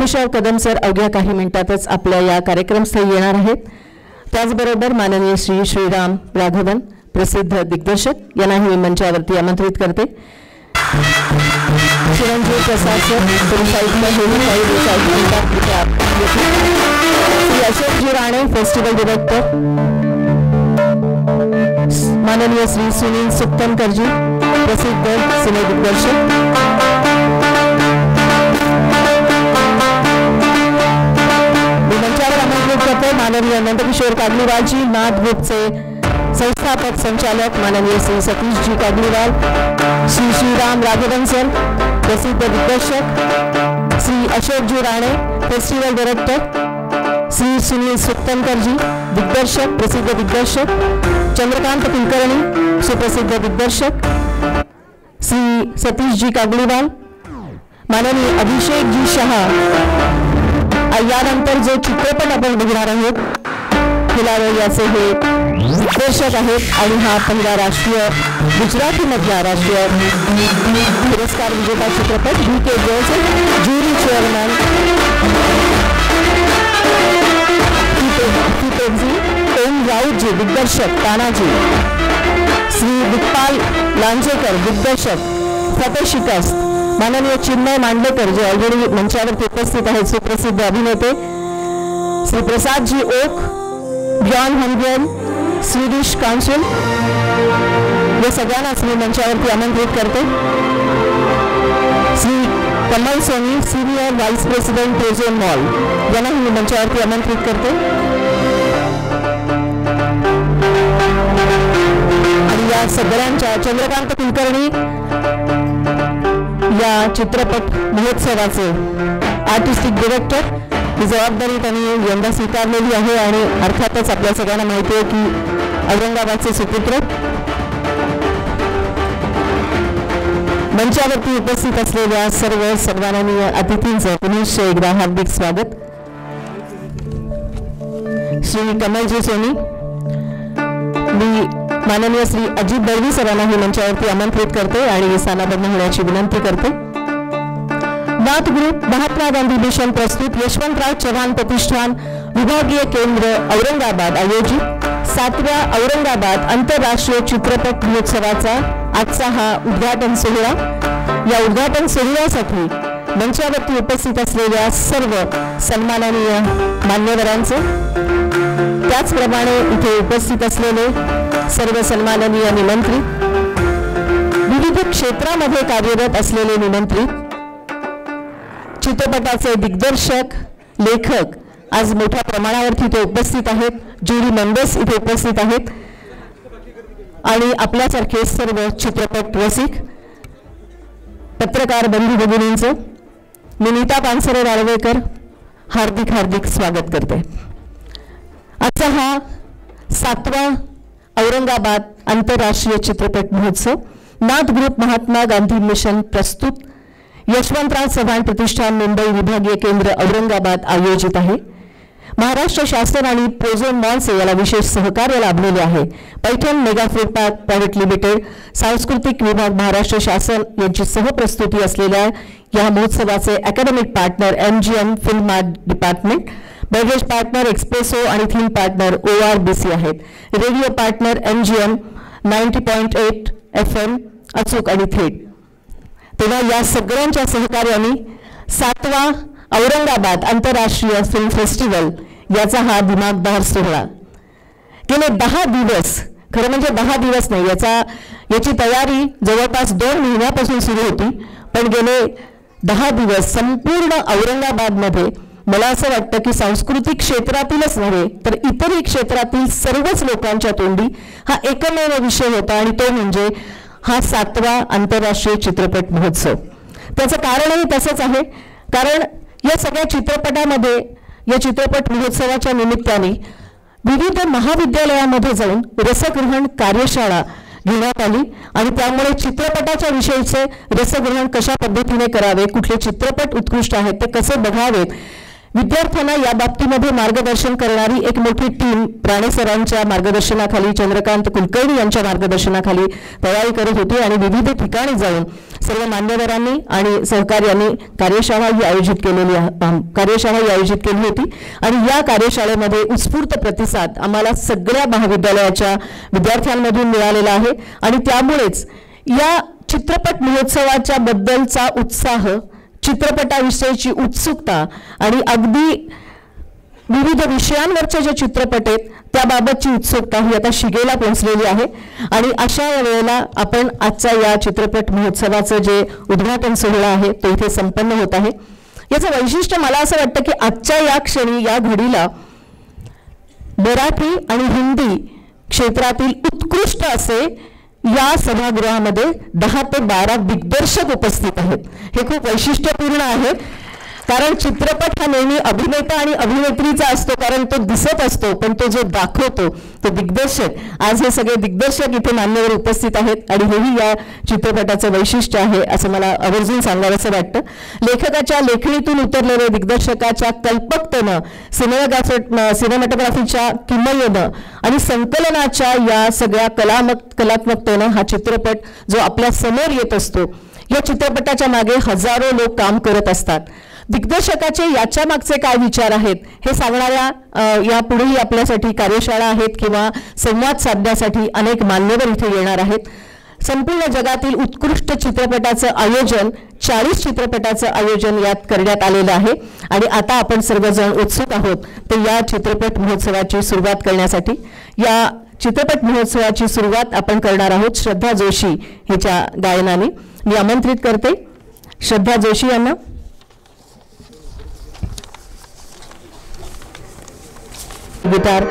शंकुशाव Kadam sir अवघ्या काही मिनिटातच आपल्या या कार्यक्रमस्थळी येणार आहेत। त्याचबरोबर माननीय श्री श्रीराम राघवन प्रसिद्ध दिग्दर्शक यांनाही मी मंचावरती आमंत्रित करते। चिरंजीव प्रसाद सर श्री अशोक जी राणे फेस्टिवल डायरेक्टर, माननीय श्री सुनील सुक्तनकर जी प्रसिद्ध सिने दिग्दर्शक, मंचावर आमंत्रित करते माननीय नंदकिशोर कागलीवाल जी नाथ ग्रुपचे संस्थापक संचालक, माननीय श्री सतीश जी कागलीवाल, श्री श्रीराम राघवन सर प्रसिद्ध दिग्दर्शक, श्री अशोक जी राणे फेस्टिवल डायरेक्टर, श्री सुनील सुक्तनकर जी दिग्दर्शक प्रसिद्ध दिग्दर्शक, चंद्रकांत कुलकर्णी सुप्रसिद्ध दिग्दर्शक, श्री सतीश जी कागलीवाल, माननीय अभिषेक जी शाह। यानंतर जो चित्रपट आपण बघणार आहोत खिलारे याचे हे दिग्दर्शक आहेत आणि हा पहिला राष्ट्रीय गुजराती मधला राष्ट्रीय पुरस्कार विजेता चित्रपट VK Joseph jury chairman Om Raut जी दिग्दर्शक तानाजी, श्री दिग्पाल लांजेकर दिग्दर्शक फतेह शिकस्त, माननीय चिन्मय मांडलेकर जे ऑलरेडी मंचावरती उपस्थित आहेत सुप्रसिद्ध अभिनेते, Shri Prasad ji Oak John Hangen Swedish council, या सगळ्यांनाच मी मंचावरती आमंत्रित करते। Shri Kamal Soni senior vice president Prozone Mall यांनाही मी मंचावरती आमंत्रित करते आणि या सगळ्यांच्या चंद्रकांत कुलकर्णी या चित्रपट महोत्सवाचे आर्टिस्टिक डायरेक्टर ही जबाबदारी त्यांनी यंदा स्वीकारलेली आहे आणि अर्थातच आपल्या सगळ्यांना माहिती आहे की औरंगाबादचे सुपुत्र मंचावरती उपस्थित असलेल्या सर्व सन्माननीय अतिथींचं पुनश्च एकदा हार्दिक स्वागत। श्री कमलजी सोनी, मी माननीय श्री अजित दळवी सरांनाही मंचावरती आमंत्रित करते आणि स्थानाबद्ध होण्याची विनंती करते। नाथ ग्रुप महात्मा गांधी मिशन प्रस्तुत यशवंतराव चव्हाण प्रतिष्ठान विभागीय केंद्र औरंगाबाद आयोजित 7व्या औरंगाबाद आंतरराष्ट्रीय चित्रपट महोत्सवाचा आजचा हा उद्घाटन सोहळा। या उद्घाटन सोहळ्यासाठी मंचावरती उपस्थित असलेल्या सर्व सन्माननीय मान्यवरांचे, त्याचप्रमाणे इथे उपस्थित असलेले सर्व सन्माननीय निमंत्रित, विविध क्षेत्रामध्ये कार्यरत असलेले निमंत्रित, चित्रपटाचे दिग्दर्शक लेखक आज मोठ्या प्रमाणावरती इथे उपस्थित आहेत, ज्युरी मेंबर्स इथे उपस्थित आहेत आणि आपल्यासारखे सर्व चित्रपट रसिक पत्रकार बंधू भगिनींचं मी नीता पानसरे राळवेकर हार्दिक हार्दिक स्वागत करते। आजचा हा 7वा औरंगाबाद आंतरराष्ट्रीय चित्रपट महोत्सव नाथ ग्रुप महात्मा गांधी मिशन प्रस्तुत यशवंतराव चव्हाण प्रतिष्ठान मुंबई विभागीय केंद्र औरंगाबाद आयोजित आहे। महाराष्ट्र शासन आणि प्रोझोन मॉलचे याला विशेष सहकार्य लाभलेले आहे। Paithan mega food park private limited, सांस्कृतिक विभाग महाराष्ट्र शासन यांची सहप्रस्तुती असलेल्या या महोत्सवाचे academic partner MGM film art department, beverage partner espresso आणि थीम पार्टनर ORBC आहेत। रेडिओ पार्टनर MGM 90.8 FM अचूक आणि थेट। तेव्हा या सगळ्यांच्या सहकार्याने 7वा औरंगाबाद आंतरराष्ट्रीय फिल्म फेस्टिवल याचा हा दिमागदार सोहळा गेले 10 दिवस, खरं म्हणजे 10 दिवस नाही, याची तयारी जवळपास 2 महिन्यापासून सुरू होती, पण गेले 10 दिवस संपूर्ण औरंगाबादमध्ये मला असं वाटतं की सांस्कृतिक क्षेत्रातीलच नव्हे तर इतरही क्षेत्रातील सर्वच लोकांच्या तोंडी हा एकमेव विषय होता आणि तो म्हणजे हा 7वा आंतरराष्ट्रीय चित्रपट महोत्सव। त्याचं कारणही तसंच आहे, कारण या सगळ्या चित्रपटामध्ये या चित्रपट महोत्सवाच्या निमित्ताने विविध महाविद्यालयामध्ये जाऊन रसग्रहण कार्यशाळा घेण्यात आली आणि त्यामुळे चित्रपटाच्या विषयीचे रसग्रहण कशा पद्धतीने करावे, कुठले चित्रपट उत्कृष्ट आहेत ते कसे बघावेत, विद्यार्थ्यांना या बाबतीमध्ये मार्गदर्शन करणारी एक मोठी टीम राणे सरांच्या मार्गदर्शनाखाली, चंद्रकांत कुलकर्णी यांच्या मार्गदर्शनाखाली तयारी करत होती आणि विविध ठिकाणी जाऊन सर्व मान्यवरांनी आणि सहकार्यांनी कार्यशाळा ही आयोजित केली होती आणि या कार्यशाळेमध्ये उत्स्फूर्त प्रतिसाद आम्हाला सगळ्या महाविद्यालयाच्या विद्यार्थ्यांमधून मिळालेला आहे आणि त्यामुळेच या चित्रपट महोत्सवाच्या बद्दलचा उत्साह, चित्रपटाविषयीची उत्सुकता आणि अगदी विविध विषयांवरचे जे चित्रपट आहेत त्याबाबतची उत्सुकता ही आता शिगेला पोहोचलेली आहे आणि अशा वेळेला आपण आजच्या या चित्रपट महोत्सवाचं जे उद्घाटन सोहळा आहे तो इथे संपन्न होत आहे. याचं वैशिष्ट्य मला असं वाटतं की आजच्या या क्षणी या घडीला मराठी आणि हिंदी क्षेत्रातील उत्कृष्ट असे या सभागृहामध्ये 10 ते 12 दिग्दर्शक उपस्थित आहेत. हे खूप वैशिष्ट्यपूर्ण आहे कारण चित्रपट हा नेहमी अभिनेता आणि अभिनेत्रीचा असतो कारण तो दिसत असतो पण तो जो दाखवतो तो दिग्दर्शक. आज हे सगळे दिग्दर्शक इथे मान्यवर उपस्थित आहेत आणि हेही या चित्रपटाचं वैशिष्ट्य आहे असं मला आवर्जून सांगावंसं वाटतं. लेखकाच्या लेखणीतून उतरलेले दिग्दर्शकाच्या कल्पकतेनं, सिनेमॅटोग्राफीच्या किमयेनं आणि संकलनाच्या या सगळ्या कलात्मकतेनं हा चित्रपट जो आपल्या समोर येत असतो, या चित्रपटाच्या मागे हजारो लोक काम करत असतात. दिग्दर्शकाचे याच्या मागचे काय विचार आहेत हे सांगणाऱ्या यापुढेही आपल्यासाठी कार्यशाळा आहेत किंवा संवाद साधण्यासाठी अनेक मान्यवर इथे येणार आहेत. संपूर्ण जगातील उत्कृष्ट चित्रपटाचं आयोजन, 40 चित्रपटाचं आयोजन यात करण्यात आलेलं आहे आणि आता आपण सर्वजण उत्सुक आहोत ते या चित्रपट महोत्सवाची सुरुवात करण्यासाठी. या चित्रपट महोत्सवाची सुरुवात आपण करणार आहोत श्रद्धा जोशी हिच्या गायनाने. मी आमंत्रित करते श्रद्धा जोशी यांना. गिटार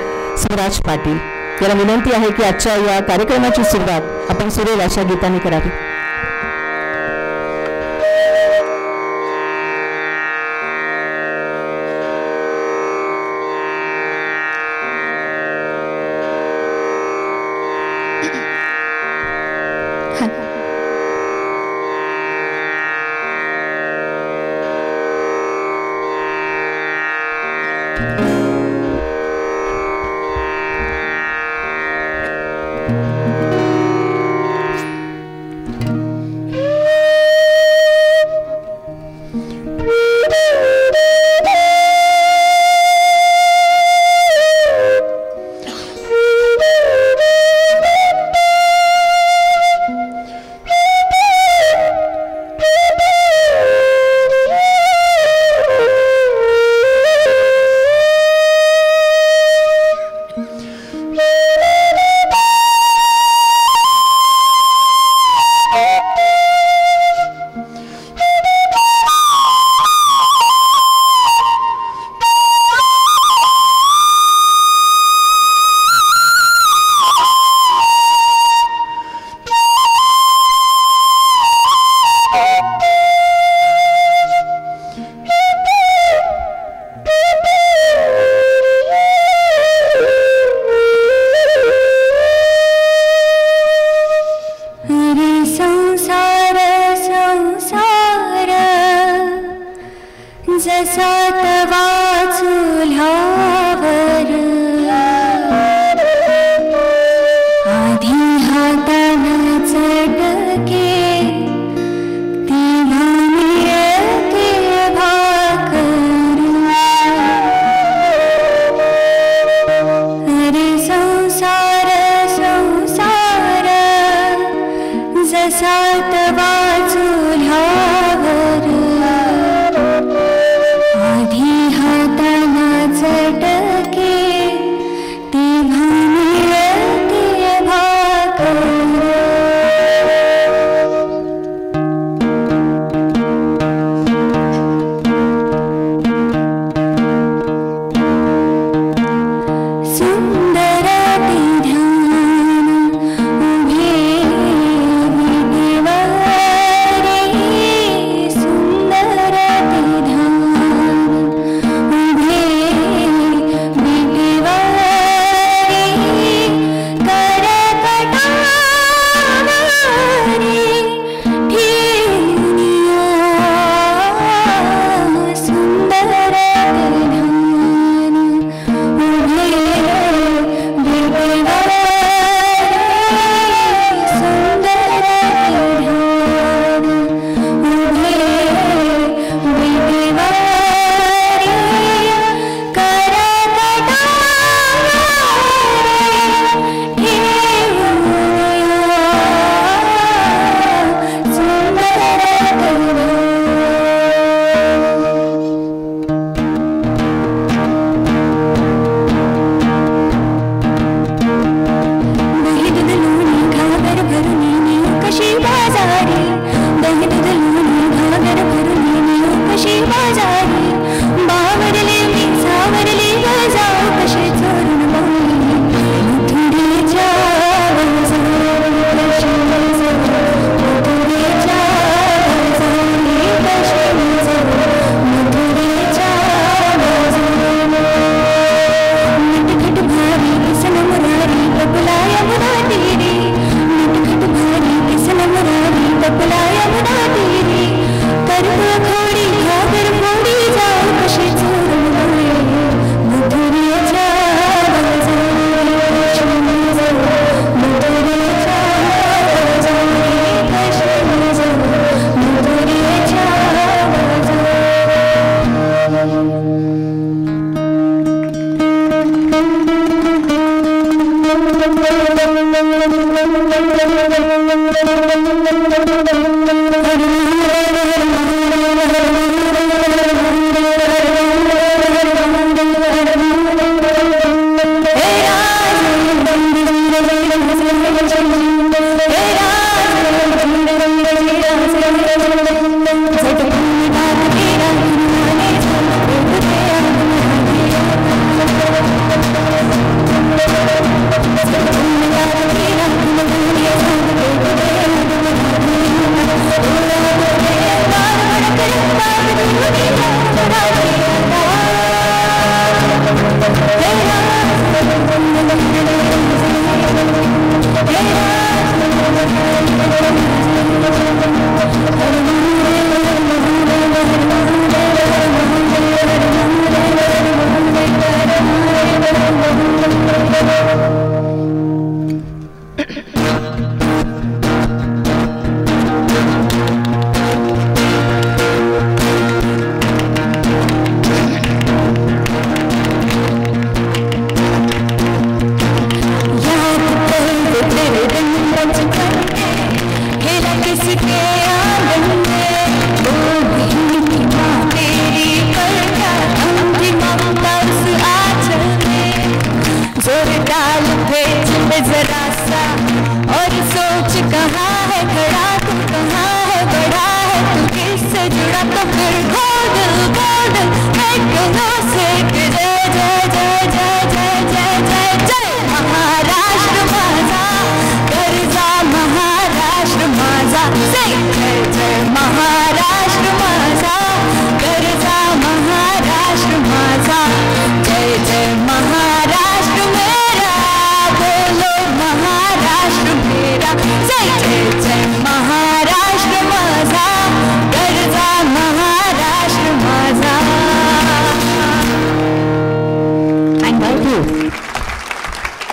स्वराज पाटील याला विनंती आहे की आजच्या या कार्यक्रमाची सुरुवात आपण सुरेल अशा गीताने करावी.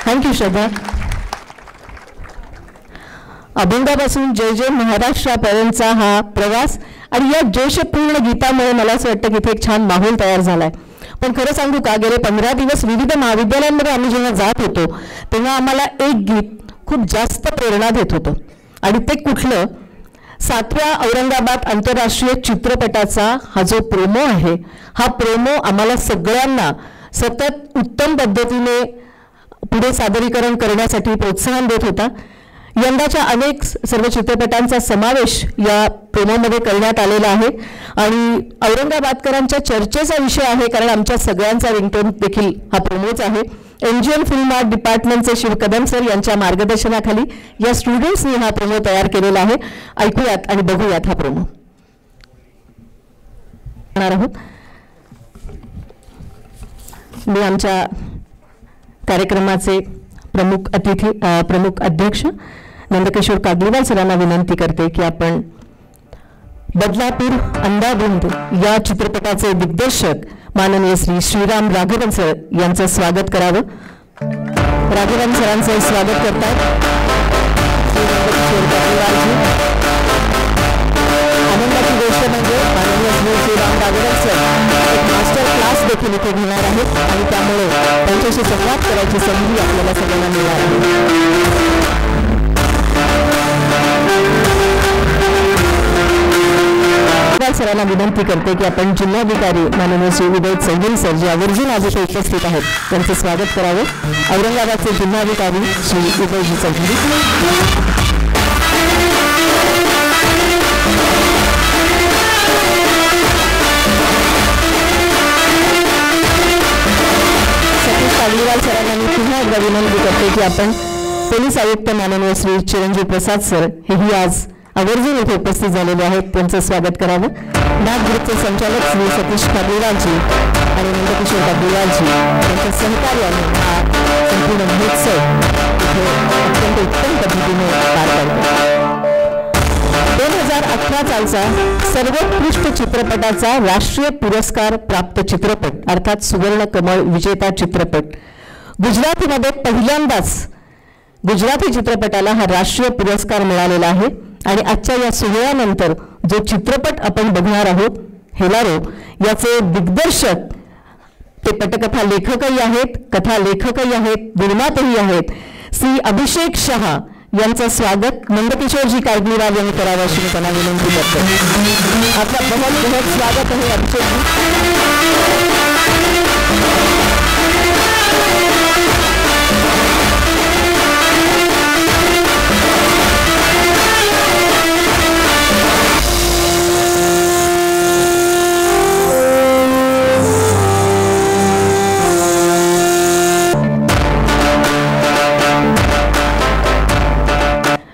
थँक्यू श्रद्धा. अभंगापासून जय जय महाराष्ट्रापर्यंतचा हा प्रवास आणि या जोशपूर्ण गीतामुळे मला असं वाटतं की इथे एक छान माहोल तयार झालाय. पण खरं सांगू का, गेले 15 दिवस विविध महाविद्यालयांमध्ये आम्ही जेव्हा जात होतो तेव्हा आम्हाला एक गीत खूप जास्त प्रेरणा देत होतं आणि ते कुठलं, 7व्या औरंगाबाद आंतरराष्ट्रीय चित्रपटाचा हा जो प्रोमो आहे, हा प्रोमो आम्हाला सगळ्यांना सतत उत्तम पद्धतीने पुढे सादरीकरण करण्यासाठी प्रोत्साहन देत होता. यंदाच्या अनेक सर्व चित्रपटांचा समावेश या प्रोमोमध्ये करण्यात आलेला आहे आणि औरंगाबादकरांच्या चर्चेचा विषय आहे, कारण आमच्या सगळ्यांचा रिंगटोन देखील हा प्रोमोच आहे. एनजीएन फिल्म आर्ट डिपार्टमेंटचे शिव कदम सर यांच्या मार्गदर्शनाखाली या स्टुडंट्सनी हा प्रोमो तयार केलेला आहे. ऐकूयात आणि बघूयात हा प्रोमो. आहोत मी आमच्या कार्यक्रमाचे प्रमुख अध्यक्ष नंदकिशोर कागलीवाल सरांना विनंती करते की आपण बदलापूर अंधाधुंद या चित्रपटाचे दिग्दर्शक माननीय श्री श्रीराम राघवन सर यांचं स्वागत करावं. राघवन सरांचं स्वागत करतात आनंदाची गोष्ट म्हणजे माननीय श्री श्रीराम राघवन सर एक मास्टर क्लास देखील इथे घेणार आहेत आणि त्यामुळे त्यांच्याशी संवाद करायची संधी आपल्याला सगळ्यांना मिळणार आहे. सरांना विनंती करते की आपण जिल्हाधिकारी माननीय श्री उदय चौधरी सर जे आवर्जून आज इथे उपस्थित आहेत त्यांचं स्वागत करावं. औरंगाबादचे जिल्हाधिकारी श्री उदयजी चौधरी. सतीश कागलीवाल सरांना मी पुन्हा एकदा विनंती करते की आपण पोलीस आयुक्त माननीय श्री चिरंजीव प्रसाद सर हेही आज आवर्जून इथे उपस्थित झालेले आहेत, त्यांचं स्वागत करावं. डाक ग्रुपचे संचालक श्री सतीश कागलीवालजी आणि नंदकिशोर कागलीवालजी यांच्या सहकार्याने हा संपूर्ण महोत्सव इथे अत्यंत उत्तम पद्धतीने पार पडतो. 2018 सालचा सर्वोत्कृष्ट चित्रपटाचा राष्ट्रीय पुरस्कार प्राप्त चित्रपट अर्थात सुवर्ण कमळ विजेता चित्रपट गुजरातीमध्ये पहिल्यांदाच गुजराती चित्रपटाला हा राष्ट्रीय पुरस्कार मिळालेला आहे. आणि आजच्या या सोहळ्यानंतर जो चित्रपट आपण बघणार आहोत हेलारो याचे दिग्दर्शक ते पटकथा लेखकही आहेत, कथा लेखकही आहेत, निर्मातेही आहेत. श्री अभिषेक शहा यांचं स्वागत नंदकिशोरजी कागनीवाल यांनी करावं अशी मी त्यांना विनंती करते. आपका बहुत बहुत स्वागत आहे अभिषेकजी.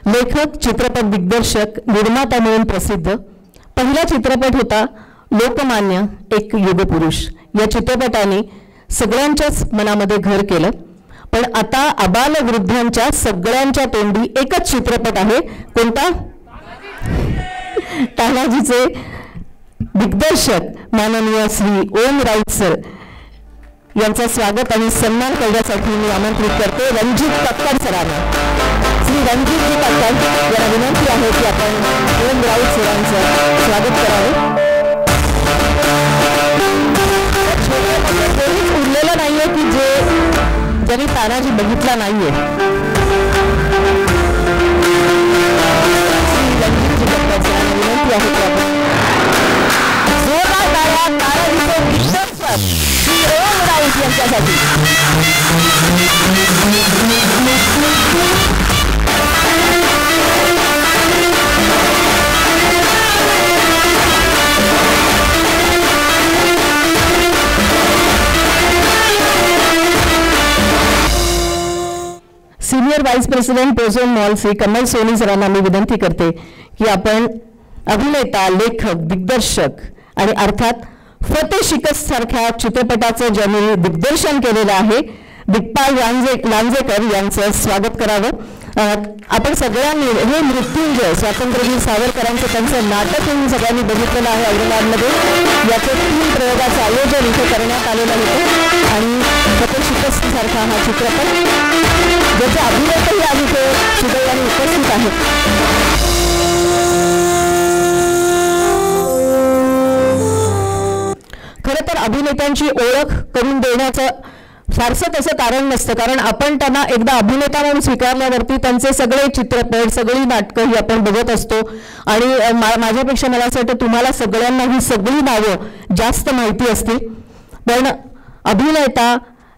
लेखक, चित्रपट दिग्दर्शक, निर्माता म्हणून प्रसिद्ध. पहिला चित्रपट होता लोकमान्य एक युगपुरुष. या चित्रपटाने सगळ्यांच्याच मनामध्ये घर केलं. पण आता आबालवृद्धांच्या सगळ्यांच्या तोंडी एकच चित्रपट आहे. कोणता? तानाजीचे दिग्दर्शक माननीय श्री ओम राऊत सर यांचं स्वागत आणि सन्मान करण्यासाठी मी आमंत्रित करते रणजित कक्कड सरांना. श्री रणजितजी कक्कड यांना विनंती आहे की आपण ओम राऊत सरांचं स्वागत करावे. कोणीच उरलेलं नाहीये की ज्यांनी तानाजी बघितला नाहीये. श्री रणजितजी कक्कड सरांना विनंती आहे की आपण जोरदार टाळ्या तानाजीचे दिग्दर्शक श्री ओम राऊत यांच्यासाठी. Senior vice president Prozone Mall Shri Kamal Soni सरांना मी विनंती करते की आपण अभिनेता, लेखक, दिग्दर्शक आणि अर्थात फतेह शिकस्त सारख्या चित्रपटाचं ज्यांनी दिग्दर्शन केलेलं आहे दिग्पाल लांजेकर यांचं स्वागत करावं. आपण सगळ्यांनी हे मृत्युंजय स्वातंत्र्यवीर सावरकरांचं त्यांचं नाटक म्हणून सगळ्यांनी बघितलेलं आहे औरंगाबादमध्ये. याचे 3 प्रयोगाचं आयोजन इथे करण्यात आलेलं होतं आणि फतेह शिकस्त सारखा हा चित्रपट ज्याचे अभिनेताही आधी ते सुदैवाने उपस्थित आहेत. खरं तर अभिनेत्यांची ओळख करून देण्याचं फारसं तसं कारण नसतं, कारण आपण त्यांना एकदा अभिनेता म्हणून स्वीकारल्यावरती त्यांचे सगळे चित्रपट, सगळी नाटकं ही आपण बघत असतो. आणि माझ्यापेक्षा मला असं वाटतं तुम्हाला सगळ्यांना ही सगळी नावं जास्त माहिती असतील. पण अभिनेता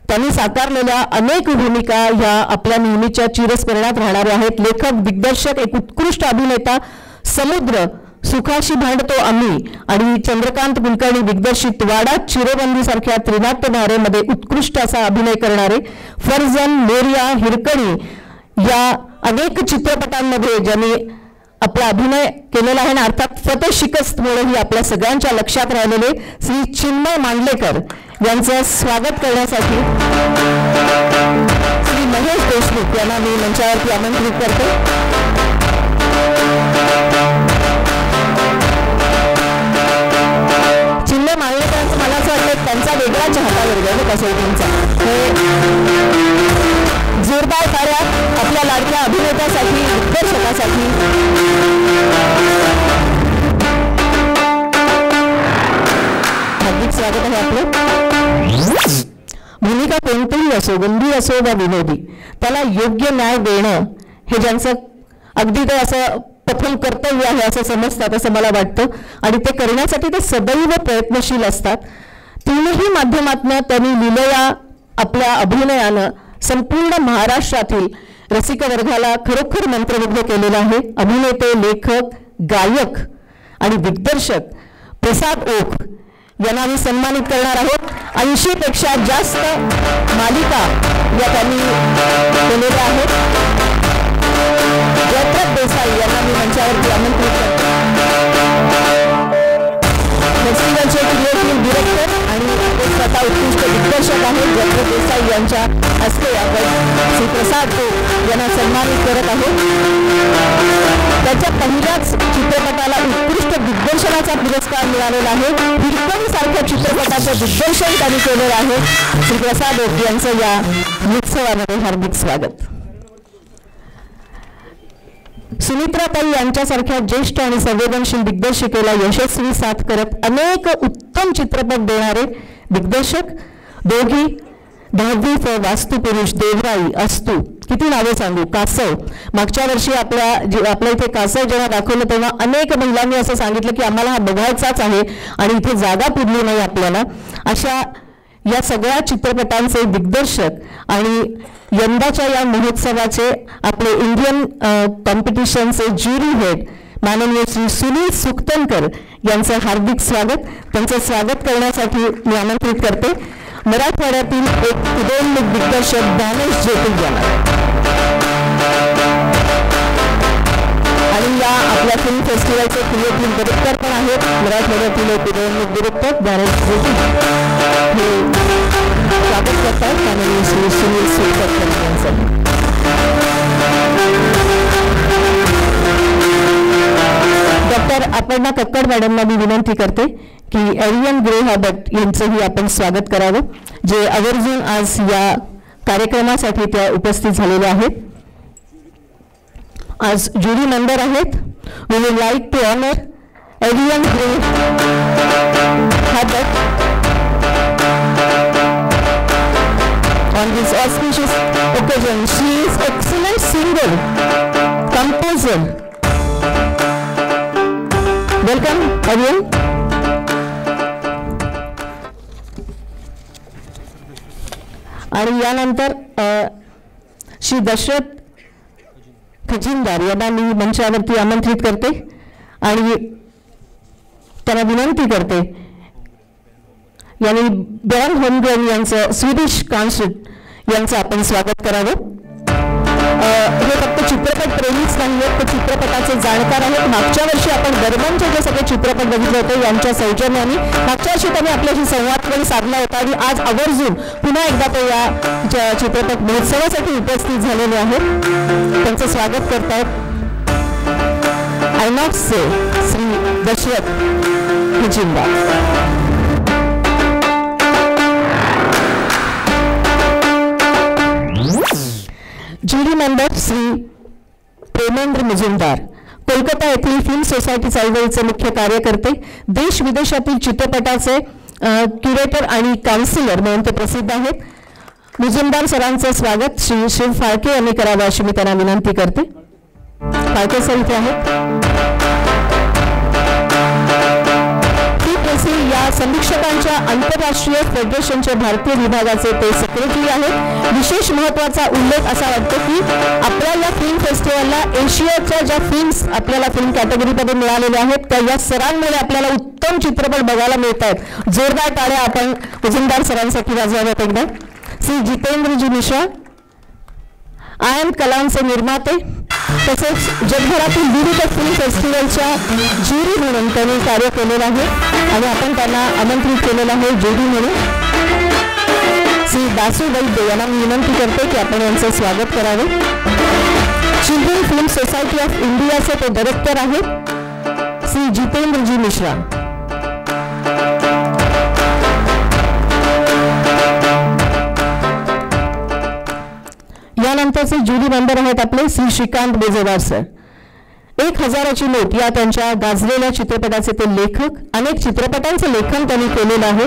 त्यांनी साकारलेल्या अनेक भूमिका ह्या आपल्या नेहमीच्या चिरस्मरणात राहणाऱ्या आहेत. लेखक, दिग्दर्शक, एक उत्कृष्ट अभिनेता, समुद्र, सुखाशी भांडतो आम्ही आणि चंद्रकांत कुलकर्णी दिग्दर्शित वाडा चिरोबंदी सारख्या त्रिनाट्य धारेमध्ये उत्कृष्ट असा अभिनय करणारे, फर्जन, मोरिया, हिरकणी या अनेक चित्रपटांमध्ये ज्यांनी आपला अभिनय केलेला आहे. अर्थात फतेह शिकस्तमुळेही आपल्या सगळ्यांच्या लक्षात राहिलेले श्री चिन्मय मांडलेकर यांचं स्वागत करण्यासाठी श्री महेश देशमुख यांना मी मंचावरती आमंत्रित करते. चिन्मय मांडलेकरांचं मला असं वाटतं त्यांचा वेगळा चाहता वर्ग आहे कसोटींचा. हे जोरदार टाळ्या आपल्या लाडक्या अभिनेत्यासाठी, दिग्दर्शकासाठी. हार्दिक स्वागत आहे आपलं. भूमिका कोणतीही असो, गंभीर असो वा विनोदी, त्याला योग्य न्याय देणं हे ज्यांचं अगदी ते असं प्रथम कर्तव्य आहे असं समजतात असं मला वाटतं. आणि ते करण्यासाठी ते सदैव प्रयत्नशील असतात. तीनही माध्यमातनं त्यांनी लिहिलेल्या आपल्या अभिनयानं संपूर्ण महाराष्ट्रातील रसिक वर्गाला खरोखर मंत्रमुग्ध केलेलं आहे. अभिनेते, लेखक, गायक आणि दिग्दर्शक प्रसाद ओक यांना आम्ही सन्मानित करणार आहोत. 80 पेक्षा जास्त मालिका या त्यांनी केलेल्या आहेत. जयप्रद देसाई यांना मी मंचावरती आमंत्रित करतो. फेस्टिवलचे क्रिएटिव्ह डिरेक्टर आणि स्वतः उत्कृष्ट दिग्दर्शक आहेत जयप्रद देसाई यांच्या हस्ते आपण श्री प्रसाद ओक यांना सन्मानित करत आहोत. त्याच्या पहिल्याच चित्रपटाला उत्कृष्ट दिग्दर्शनाचा पुरस्कार मिळालेला आहे. हिरकणी सारख्या चित्रपटाचं दिग्दर्शन त्यांनी केलेलं आहे. श्री प्रसाद ओक यांचं या उत्सवामध्ये हार्दिक स्वागत. सुमित्राताई यांच्यासारख्या ज्येष्ठ आणि संवेदनशील दिग्दर्शिकेला यशस्वी साथ करत अनेक उत्तम चित्रपट देणारे दिग्दर्शक, दोघी 10वी वास्तुपुरुष, देवराई, अस्तू किती नावे सांगू. कासव, मागच्या वर्षी आपल्या इथे कासव जेव्हा दाखवलं तेव्हा अनेक महिलांनी असं सांगितलं की आम्हाला हा बघायचाच आहे आणि इथे जागा पुरली नाही आपल्याला. अशा या सगळ्या चित्रपटांचे दिग्दर्शक आणि यंदाच्या या महोत्सवाचे आपले इंडियन कॉम्पिटिशनचे ज्युरी हेड माननीय श्री सुनील सुक्तनकर यांचं हार्दिक स्वागत. त्यांचं स्वागत करण्यासाठी मी आमंत्रित करते मराठवाड्यातील एक उदयोन्मुख दिग्दर्शक ज्ञानेश जोतिग यांना. आणि या आपल्या फिल्म फेस्टिवलचे क्रिएटिव्ह डिरेक्टर पण आहेत मराठवाड्यातील एक उदयोन्मुख डिरेक्टर ज्ञानेश जोतिग. हे स्वागत करतात माननीय श्री सुनील सुक्तनकर यांचं. डॉक्टर अपर्णा कक्कड मॅडमना मी विनंती करते की एरियन ग्रेहाबट यांचंही आपण स्वागत करावं, जे आवर्जून आज या कार्यक्रमासाठी त्या उपस्थित झालेल्या आहेत. आज ज्युरी मेंबर आहेत. We would like to honour Arian Grayhubert on this auspicious occasion. She is excellent singer, composer. Welcome, everyone. आणि यानंतर श्री दशरथ खजिनदार यांना मी मंचावरती आमंत्रित करते आणि त्यांना विनंती करते यांनी बेरन होमग्रेन यांचं स्वीडिश कॉन्सर्ट यांचं आपण स्वागत करावं. हे फक्त चित्रपट प्रेमीच नाही आहेत, तर चित्रपटाचे जाणकार आहेत. मागच्या वर्षी आपण बर्मनचे जे सगळे चित्रपट बघितले होते यांच्या सौजन्याने मागच्या वर्षी त्यांनी आपल्याशी संवाद साधला होता आणि आज आवर्जून पुन्हा एकदा ते या चित्रपट महोत्सवासाठी उपस्थित झालेले आहेत. त्यांचं स्वागत करतायत I not say Shri Dashrath Khajindar. Jury member Shri Premendra Mujumdar, Kolkata येथील फिल्म सोसायटी चळवळीचे मुख्य कार्यकर्ते, देश विदेशातील चित्रपटाचे क्युरेटर आणि काउन्सिलर म्हणून ते प्रसिद्ध आहेत. मुजुमदार सरांचं स्वागत श्री शिव फाळके यांनी करावं अशी मी त्यांना विनंती करते. फाळके सर इथे आहेत. या समीक्षकांच्या आंतरराष्ट्रीय फेडरेशनच्या भारतीय विभागाचे ते सेक्रेटरी आहेत. विशेष महत्त्वाचा उल्लेख असा वाटतो की आपल्या या फिल्म फेस्टिवलला एशियाच्या ज्या फिल्म्स आपल्याला फिल्म कॅटेगरीमध्ये मिळालेल्या आहेत त्या या सरांमुळे आपल्याला उत्तम चित्रपट बघायला मिळत आहेत. जोरदार टाळ्या आपण मुजुमदार सरांसाठी वाजवाव्यात एकदा. श्री जितेंद्रजी मिश्रा आयन कलांचे निर्माते तसेच जगभरातील विविध फिल्म फेस्टिवलच्या ज्युरी म्हणून त्यांनी कार्य केलेलं आहे आणि आपण त्यांना आमंत्रित केलेलं आहे ज्युरी म्हणून. श्री दासू वैद्य यांना मी विनंती करते की आपण यांचं स्वागत करावे. चिल्ड्रन फिल्म सोसायटी ऑफ इंडियाचे ते डायरेक्टर आहेत श्री जितेंद्रजी मिश्रा. यानंतरचे ज्युरी मेंबर आहेत आपले श्री श्रीकांत बेजेवार सर. 1000ची नोट या त्यांच्या गाजलेल्या चित्रपटाचे ते लेखक. अनेक चित्रपटांचं लेखन त्यांनी केलेलं आहे.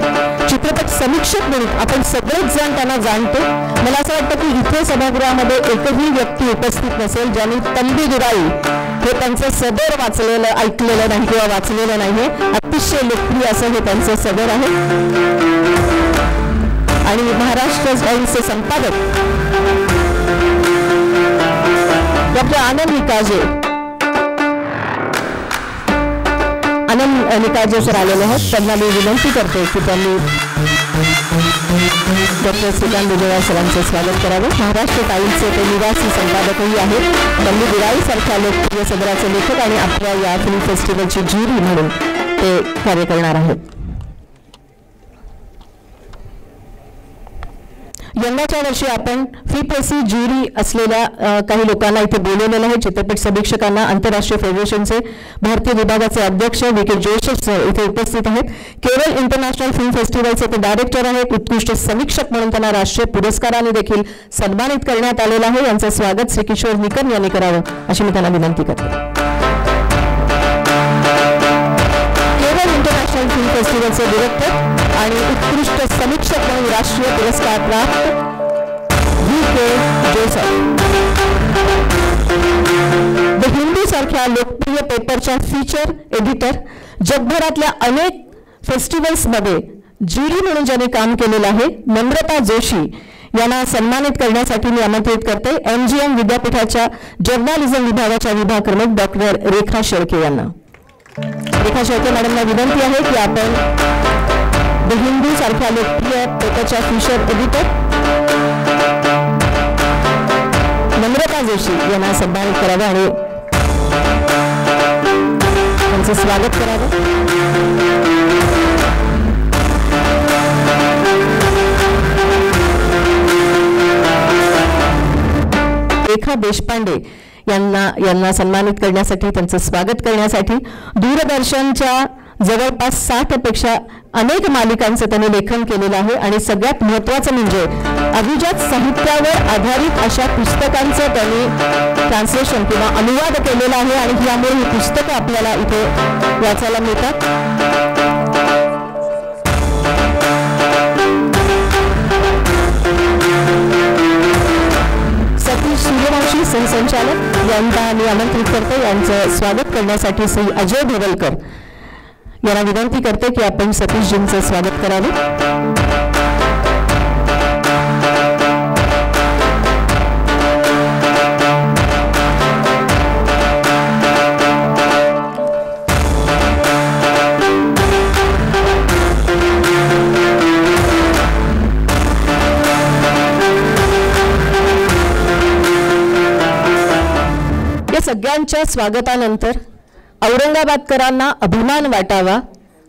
चित्रपट समीक्षक म्हणून आपण सगळेच जण त्यांना जाणतो. मला असं वाटतं की इथे सभागृहामध्ये एकही व्यक्ती उपस्थित नसेल ज्यांनी तंबी दुराई हे त्यांचं सदर वाचलेलं ऐकलेलं नाही किंवा वाचलेलं नाही. अतिशय लोकप्रिय असं हे त्यांचं सदर आहे. आणि महाराष्ट्र टाइम्सचे संपादक डॉक्टर आनंद निकाजे सर आलेले आहेत. त्यांना मी विनंती करते की त्यांनी डॉक्टर श्रीकांत बेजेवार सरांचं स्वागत करावं. महाराष्ट्र टाइम्सचे ते निवासी संपादकही आहेत. तंबी दुराई सारख्या लोकप्रिय सदराचे लेखक आणि आपल्या या फिल्म फेस्टिवलची ज्युरी म्हणून ते कार्य करणार आहेत. यंदाच्या वर्षी आपण FIPAC ज्युरी असलेल्या काही लोकांना इथे बोलवलेलं आहे. चित्रपट समीक्षकांना आंतरराष्ट्रीय फेडरेशनचे भारतीय विभागाचे अध्यक्ष VK जोशी सर इथे उपस्थित आहेत. केरळ इंटरनॅशनल फिल्म फेस्टिवलचे ते डायरेक्टर आहेत. उत्कृष्ट समीक्षक म्हणून त्यांना राष्ट्रीय पुरस्काराने देखील सन्मानित करण्यात आलेलं आहे. यांचं स्वागत श्री किशोर निकम यांनी करावं अशी मी त्यांना विनंती करते. केरळ इंटरनॅशनल फिल्म फेस्टिवलचे डिरेक्टर आणि उत्कृष्ट समीक्षक म्हणून राष्ट्रीय पुरस्कार प्राप्त VK जोशी. हिंदू सारख्या लोकप्रिय पेपरच्या फीचर एडिटर, जगभरातल्या अनेक फेस्टिवल्समध्ये ज्युरी म्हणून ज्यांनी काम केलेलं आहे, नम्रता जोशी यांना सन्मानित करण्यासाठी मी आमंत्रित करते MGM विद्यापीठाच्या जर्नलिझम विभागाच्या विभाग प्रमुख डॉक्टर रेखा शेळके यांना. रेखा शेळके मॅडमला विनंती आहे की आपण द हिंदू सारख्या लोकप्रिय पेपरच्या फीचर एडिटर नम्रता जोशी यांना सन्मानित करावं आणि त्यांचं स्वागत करावं. रेखा देशपांडे यांना सन्मानित करण्यासाठी, त्यांचं स्वागत करण्यासाठी दूरदर्शनच्या जवळपास 60 पेक्षा अनेक मालिकांचं त्यांनी लेखन केलेलं आहे आणि सगळ्यात महत्त्वाचं म्हणजे अभिजात साहित्यावर आधारित अशा पुस्तकांचं त्यांनी ट्रान्सलेशन किंवा अनुवाद केलेला आहे आणि यामुळे ही पुस्तकं आपल्याला इथे वाचायला मिळतात. सतीश सूर्यवंशी सहसंचालक यांना मी आमंत्रित करते. यांचं स्वागत करण्यासाठी श्री अजय ढवलकर यांना विनंती करते की आपण सतीशजींचं स्वागत करावे. या सगळ्यांच्या स्वागतानंतर औरंगाबादकरांना अभिमान वाटावा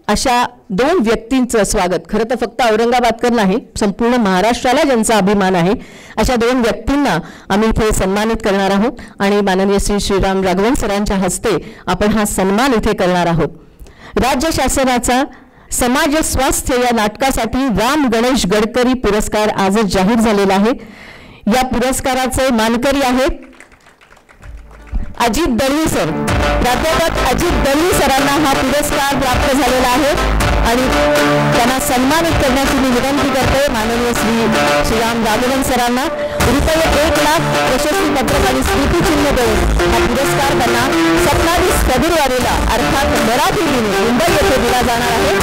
अशा 2 व्यक्तींचं स्वागत, खरं तर फक्त औरंगाबादकर नाही, संपूर्ण महाराष्ट्राला ज्यांचा अभिमान आहे अशा 2 व्यक्तींना आम्ही इथे सन्मानित करणार आहोत आणि माननीय श्री श्रीराम राघवन सरांच्या हस्ते आपण हा सन्मान इथे करणार आहोत. राज्य शासनाचा समाज स्वास्थ्य या नाटकासाठी राम गणेश गडकरी पुरस्कार आजच जाहीर झालेला आहे. या पुरस्काराचे मानकरी आहेत अजित दळवी सर. प्राध्यापक अजित दळवी सरांना हा पुरस्कार प्राप्त झालेला आहे आणि त्यांना सन्मानित करण्याची मी विनंती करते माननीय श्री श्रीराम राघवन सरांना. ₹1,00,000 प्रशस्ती पत्रक आणि स्मृतिचिन्ह देऊन हा पुरस्कार त्यांना 27 फेब्रुवारीला अर्थात मराठी दिनी मुंबई येथे दिला जाणार आहे.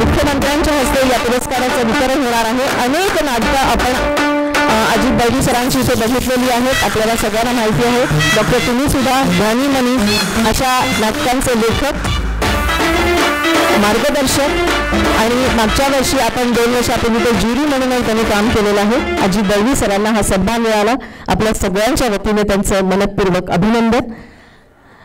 मुख्यमंत्र्यांच्या हस्ते या पुरस्काराचं वितरण होणार आहे. अनेक नाटकं आपण अजित दळवी सरांची इथे बघितलेली आहेत, आपल्याला सगळ्यांना माहिती आहे. डॉक्टर तुम्ही सुद्धा ध्वनी मनी अशा नाटकांचे लेखक, मार्गदर्शक आणि मागच्या वर्षी आपण 2 वर्षापूर्वी ते ज्युरी म्हणूनही त्यांनी काम केलेलं आहे. अजित दळवी सरांना हा सन्मान मिळाला. आपल्या सगळ्यांच्या वतीने त्यांचं मनपूर्वक अभिनंदन.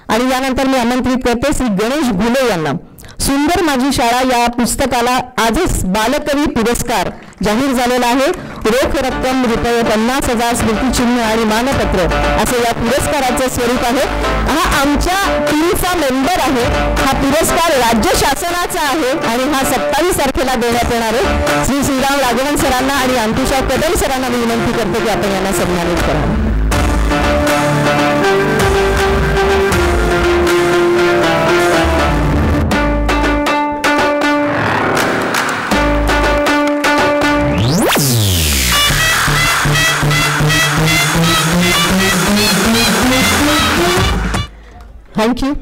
आणि यानंतर मी आमंत्रित करते श्री गणेश घुले यांना. सुंदर माझी शाळा या पुस्तकाला आजच बालकवी पुरस्कार जाहीर झालेला आहे. रोख रक्कम ₹50,000 स्मृतिचिन्ह आणि मानपत्र असे या पुरस्काराचे स्वरूप आहे. हा आमच्या टीमचा मेंबर आहे. हा पुरस्कार राज्य शासनाचा आहे आणि हा 27 तारखेला देण्यात येणार आहे. श्री श्रीराम राघवन सरांना आणि अंकुशा कदम सरांना मी विनंती करते की आपण यांना सन्मानित करावं. थँक्यू.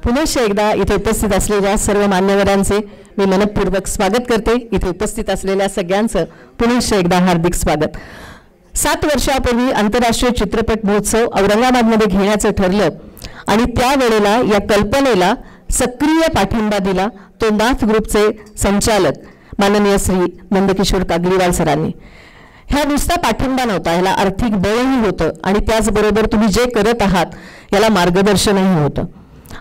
पुनश्च एकदा इथे उपस्थित असलेल्या सर्व मान्यवरांचे मी मनपूर्वक स्वागत करते. इथे उपस्थित असलेल्या सगळ्यांचं पुनश्च एकदा हार्दिक स्वागत. 7 वर्षापूर्वी आंतरराष्ट्रीय चित्रपट महोत्सव औरंगाबादमध्ये घेण्याचं ठरलं आणि त्यावेळेला या कल्पनेला सक्रिय पाठिंबा दिला तो नाथ ग्रुपचे संचालक माननीय श्री नंदकिशोर कागलीवाल सरांनी. ह्या नुसता पाठिंबा नव्हता, ह्याला आर्थिक बळही होतं आणि त्याचबरोबर तुम्ही जे करत आहात याला मार्गदर्शनही होतं.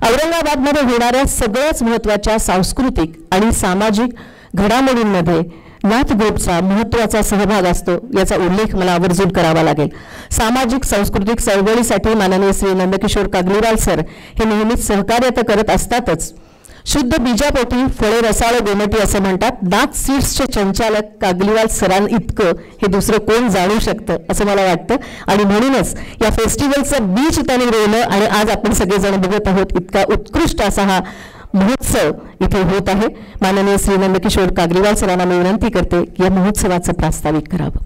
औरंगाबादमध्ये होणाऱ्या सगळ्याच महत्त्वाच्या सांस्कृतिक आणि सामाजिक घडामोडींमध्ये नाथ ग्रुपचा महत्त्वाचा सहभाग असतो याचा उल्लेख मला आवर्जून करावा लागेल. सामाजिक सांस्कृतिक चळवळीसाठी माननीय श्री नंदकिशोर कागलीवाल सर हे नेहमीच सहकार्य तर करत असतातच. शुद्ध बीजापोटी फळे रसाळ गोमटी असं म्हणतात. नाथ सीड्सचे संचालक कागलीवाल सरां इतकं हे दुसरं कोण जाणू शकतं असं मला वाटतं आणि म्हणूनच या फेस्टिवलचं बीज त्यांनी रोवलं आणि आज आपण सगळेजण बघत आहोत. इतका उत्कृष्ट असा हा महोत्सव इथे होत आहे. माननीय श्री नंदकिशोर कागलीवाल सरांना मी विनंती करते की या महोत्सवाचं प्रास्ताविक करावं.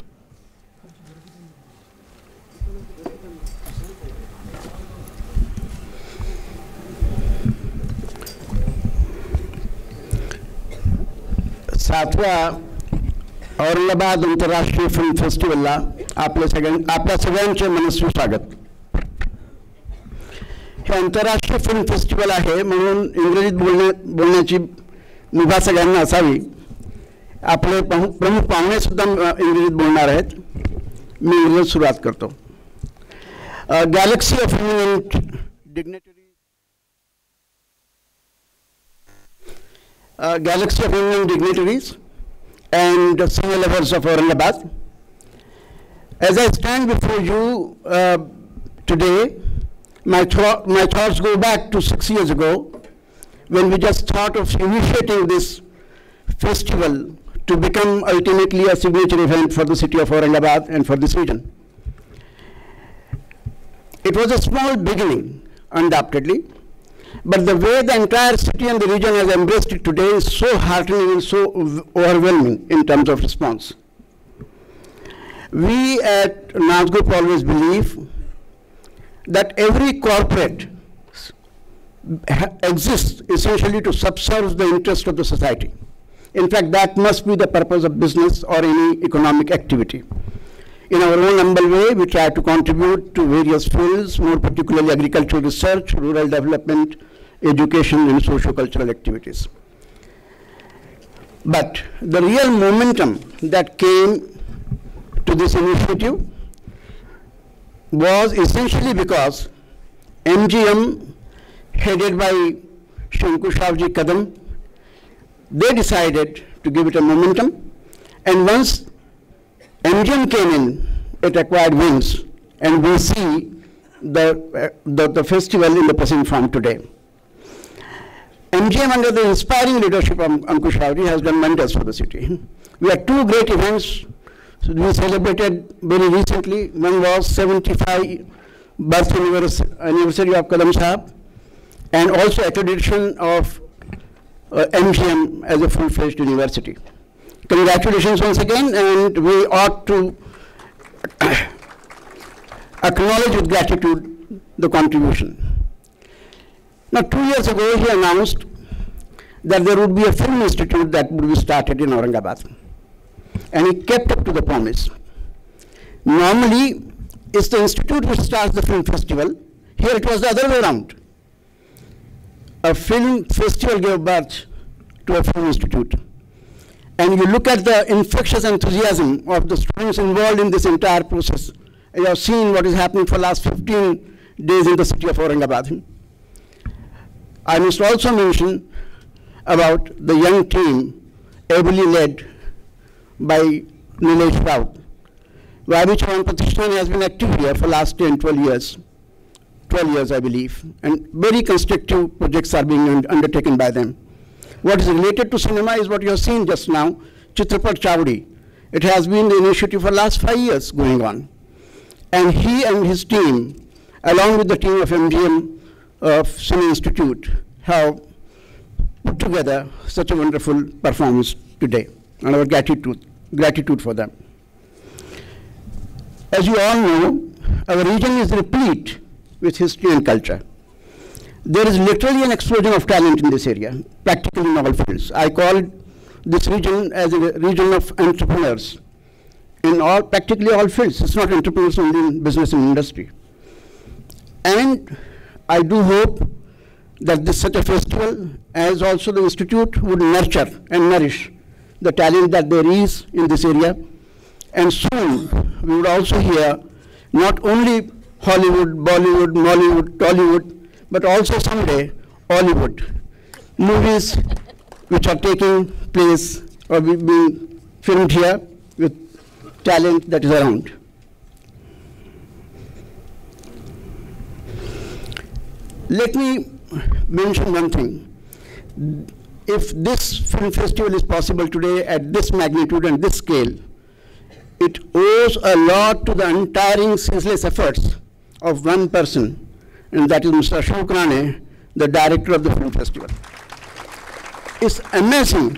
सातव्या औरंगाबाद आंतरराष्ट्रीय फिल्म फेस्टिवलला आपल्या सगळ्यांचे मनस्वी स्वागत. हे आंतरराष्ट्रीय फिल्म फेस्टिवल आहे म्हणून इंग्रजीत बोलण्याची मुभा सगळ्यांना असावी. आपले प्रमुख पाहुणे सुद्धा इंग्रजीत बोलणार आहेत. मी इंग्रजीत सुरुवात करतो. Galaxy of eminent dignitaries Galaxy of Indian dignitaries and senior levels of Aurangabad. As I stand before you today, my thoughts go back to 6 years ago when we just thought of initiating this festival to become ultimately a signature event for the city of Aurangabad and for this region. It was a small beginning, undoubtedly. But the way the entire city and the region has embraced it today is so heartening and so overwhelming in terms of response. We at NAS Group always believe that every corporate exists essentially to subserve the interest of the society. In fact, that must be the purpose of business or any economic activity. In our own humble way, we try to contribute to various fields, more particularly agricultural research, rural development, education, and socio-cultural activities. But the real momentum that came to this initiative was essentially because MGM, headed by Ankush Kadam, they decided to give it a momentum, and once MGM came in, it acquired wings, and we see the festival in the present form today. MGM, under the inspiring leadership of Ankush Ravji, has done wonders for the city. We had two great events we celebrated very recently. One was 75th birth anniversary of Kadam Sahab, and also accreditation of MGM as a full-fledged university. Congratulations once again, and we ought to acknowledge with gratitude the contribution. Now, 2 years ago, he announced that there would be a film institute that would be started in Aurangabad, and he kept up to the promise. Normally, it's the institute which starts the film festival. Here it was the other way around. A film festival gave birth to a film institute. And you look at the infectious enthusiasm of the students involved in this entire process. You have seen what is happening for the last 15 days in the city of Aurangabad. I must also mention about the young team ably led by Nilesh Raut. Vaibhi Chauhan Pratishthan has been active here for the last 10-12 years. 12 years, I believe. And very constructive projects are being undertaken by them. What is related to cinema is what you have seen just now, Chitrapat Chowdi. It has been the initiative for the last 5 years going on. And he and his team, along with the team of MGM Cinema Institute, have put together such a wonderful performance today. And our gratitude for them. As you all know, our region is replete with history and culture. There is literally an explosion of talent in this area, practically in all fields. I call this region as a region of entrepreneurs in practically all fields. It's not entrepreneurs only in business and industry. And I do hope that this such a festival, as also the institute, would nurture and nourish the talent that there is in this area. And soon we would also hear not only Hollywood, Bollywood, Mollywood, Tollywood, but also someday Hollywood movies which are taking place or being filmed here with talent that is around. Let me mention one thing. If this film festival is possible today at this magnitude and this scale, it owes a lot to the untiring, ceaseless efforts of one person, and that is Mr. Ashok Rane, the director of the film festival. It's amazing.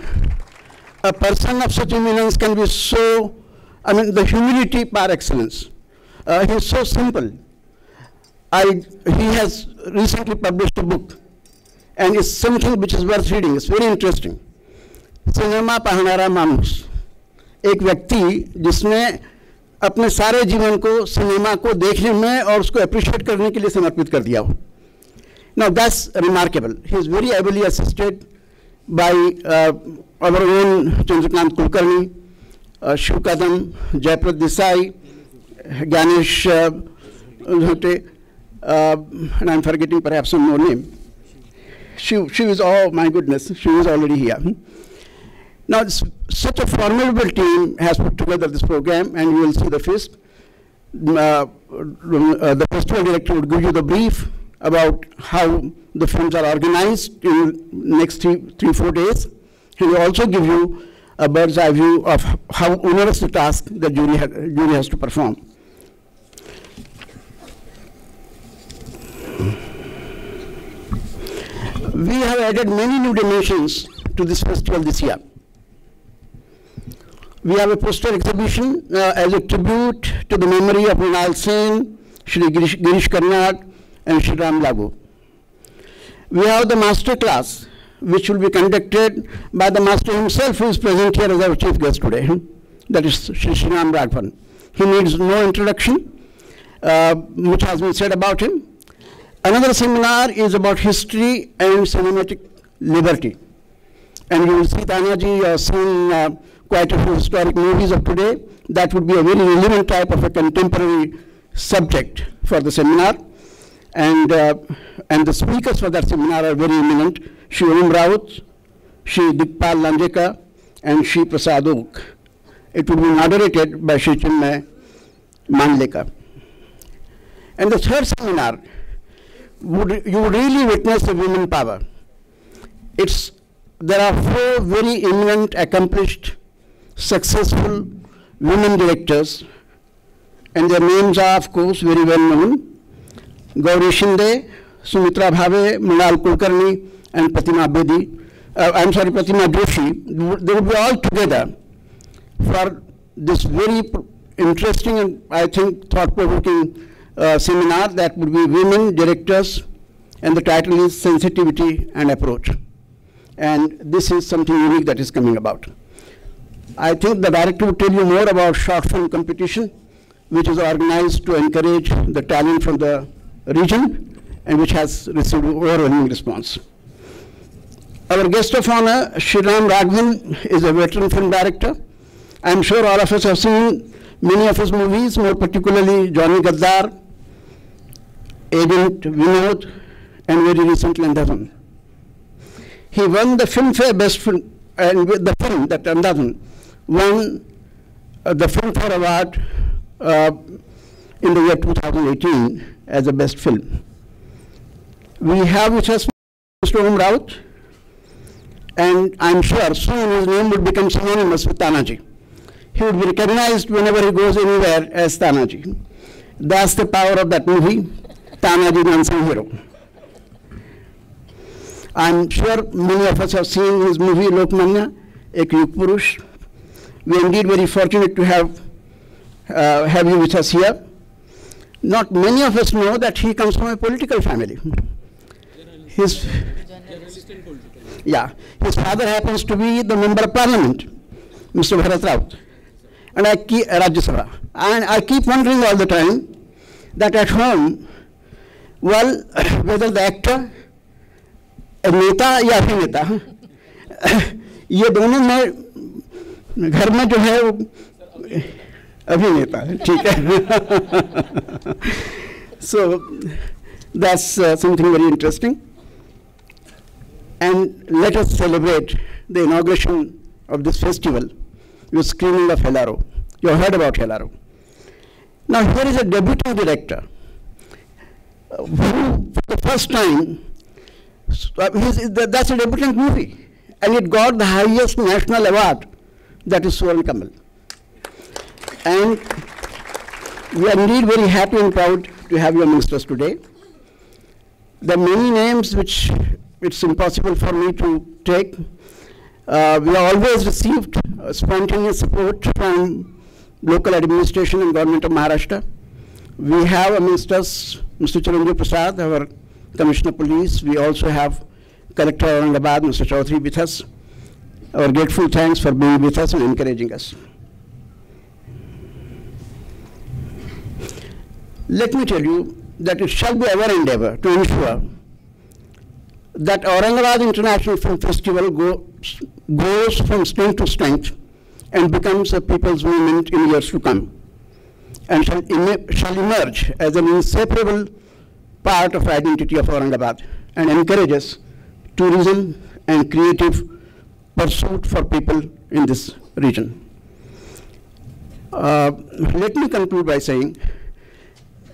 A person of such eminence can be so, the humility par excellence. He is so simple. He has recently published a book, and it's something which is worth reading. It's very interesting. Cinema पाहणारा मानुस, एक व्यक्ति जिसने अपने सारे जीवन को cinema को देखने में और उसको अप्रिशिएट करने के लिए समर्पित कर दिया हो. Now that's remarkable. He is very ably assisted by our own Chandrakant Kulkarni, Shiv Kadam, Jaiprad Desai, Ganesh Dhute, and I'm forgetting perhaps one more name. She was, oh my goodness, she was already here. Now, such a formidable team has put together this program, and you will see the feast. The festival director would give you the brief about how the films are organized in next 3-4 days. He will also give you a bird's eye view of how onerous the task the jury has to perform. We have added many new dimensions to this festival this year. We have a poster exhibition as a tribute to the memory of Mrinal Sen, Shri Girish Karnad, and Shri Ram Lagu. We have the master class, which will be conducted by the master himself, who is present here as our chief guest today. That is Shri Ram Raghavan. He needs no introduction, which has been said about him. Another seminar is about history and cinematic liberty. And you will see Tanaji seen quite a few historic movies of today. That would be a very relevant type of a contemporary subject for the seminar. And the speakers for that seminar are very eminent. Shri Om Raut, Shri Dikpal Lanjeka, and Shri Prasad Oak. It will be moderated by Shri Chinmay Mandlekar. And the third seminar, you would really witness the women power. There are 4 very eminent, accomplished, successful women directors, and their names are, of course, very well known. Gauri Shinde, Sumitra Bhave, Mrinal Kulkarni, and Pratima Joshi. They will be all together for this very interesting and, I think, thought-provoking seminar that would be Women Directors, and the title is Sensitivity and Approach. And this is something unique that is coming about. I think the director will tell you more about short film competition, which is organized to encourage the talent from the region and which has received overwhelming response. Our guest of honor, Shri Ram Raghavan, is a veteran film director. I'm sure all of us have seen many of his movies, more particularly Johnny Gaddar, Agent Vinod, and very recently Andhavan. He won the Filmfare Best Film, and with the film that Andhavan won the Filmfare Award in the year 2018 as a best film. We have with us Mr. Om Raut, and I'm sure soon his name will become synonymous with Tanaji. He would be recognized whenever he goes anywhere as Tanaji. That's the power of that movie, Tanaji the Unsung Hero. I'm sure many of us have seen his movie Lokmanya, Ek Yug Purush. We are indeed very fortunate to have you with us here. Not many of us know that he comes from a political family. His father happens to be the member of parliament, Mr. Bharat Raut, and Rajya Sabha. And I keep wondering all the time that at home, well, whether the actor, नेता या अभिनेता, ये दोनों में घर में जो है वो अभिनेता है, ठीक है. So that's something very interesting. And let us celebrate the inauguration of this festival with screening of Helaro. You have heard about Helaro. Now here is a debutant director who, for the first time, that's a debutant movie, and it got the highest national award, that is Suvarna Kamal. And we are indeed very happy and proud to have you amongst us today. There are many names which it's impossible for me to take. We have always received spontaneous support from local administration and government of Maharashtra. We have amongst us Mr. Chiranjeev Prasad, our Commissioner of Police. We also have Collector of Aurangabad, Mr. Chaudhary, with us. our grateful thanks for being with us and encouraging us. Let me tell you that it shall be our endeavor to ensure that Aurangabad International Film Festival grows from strength to strength and becomes a people's movement in years to come, and shall emerge as an inseparable part of identity of Aurangabad and encourages tourism and creative pursuit for people in this region. Let me conclude by saying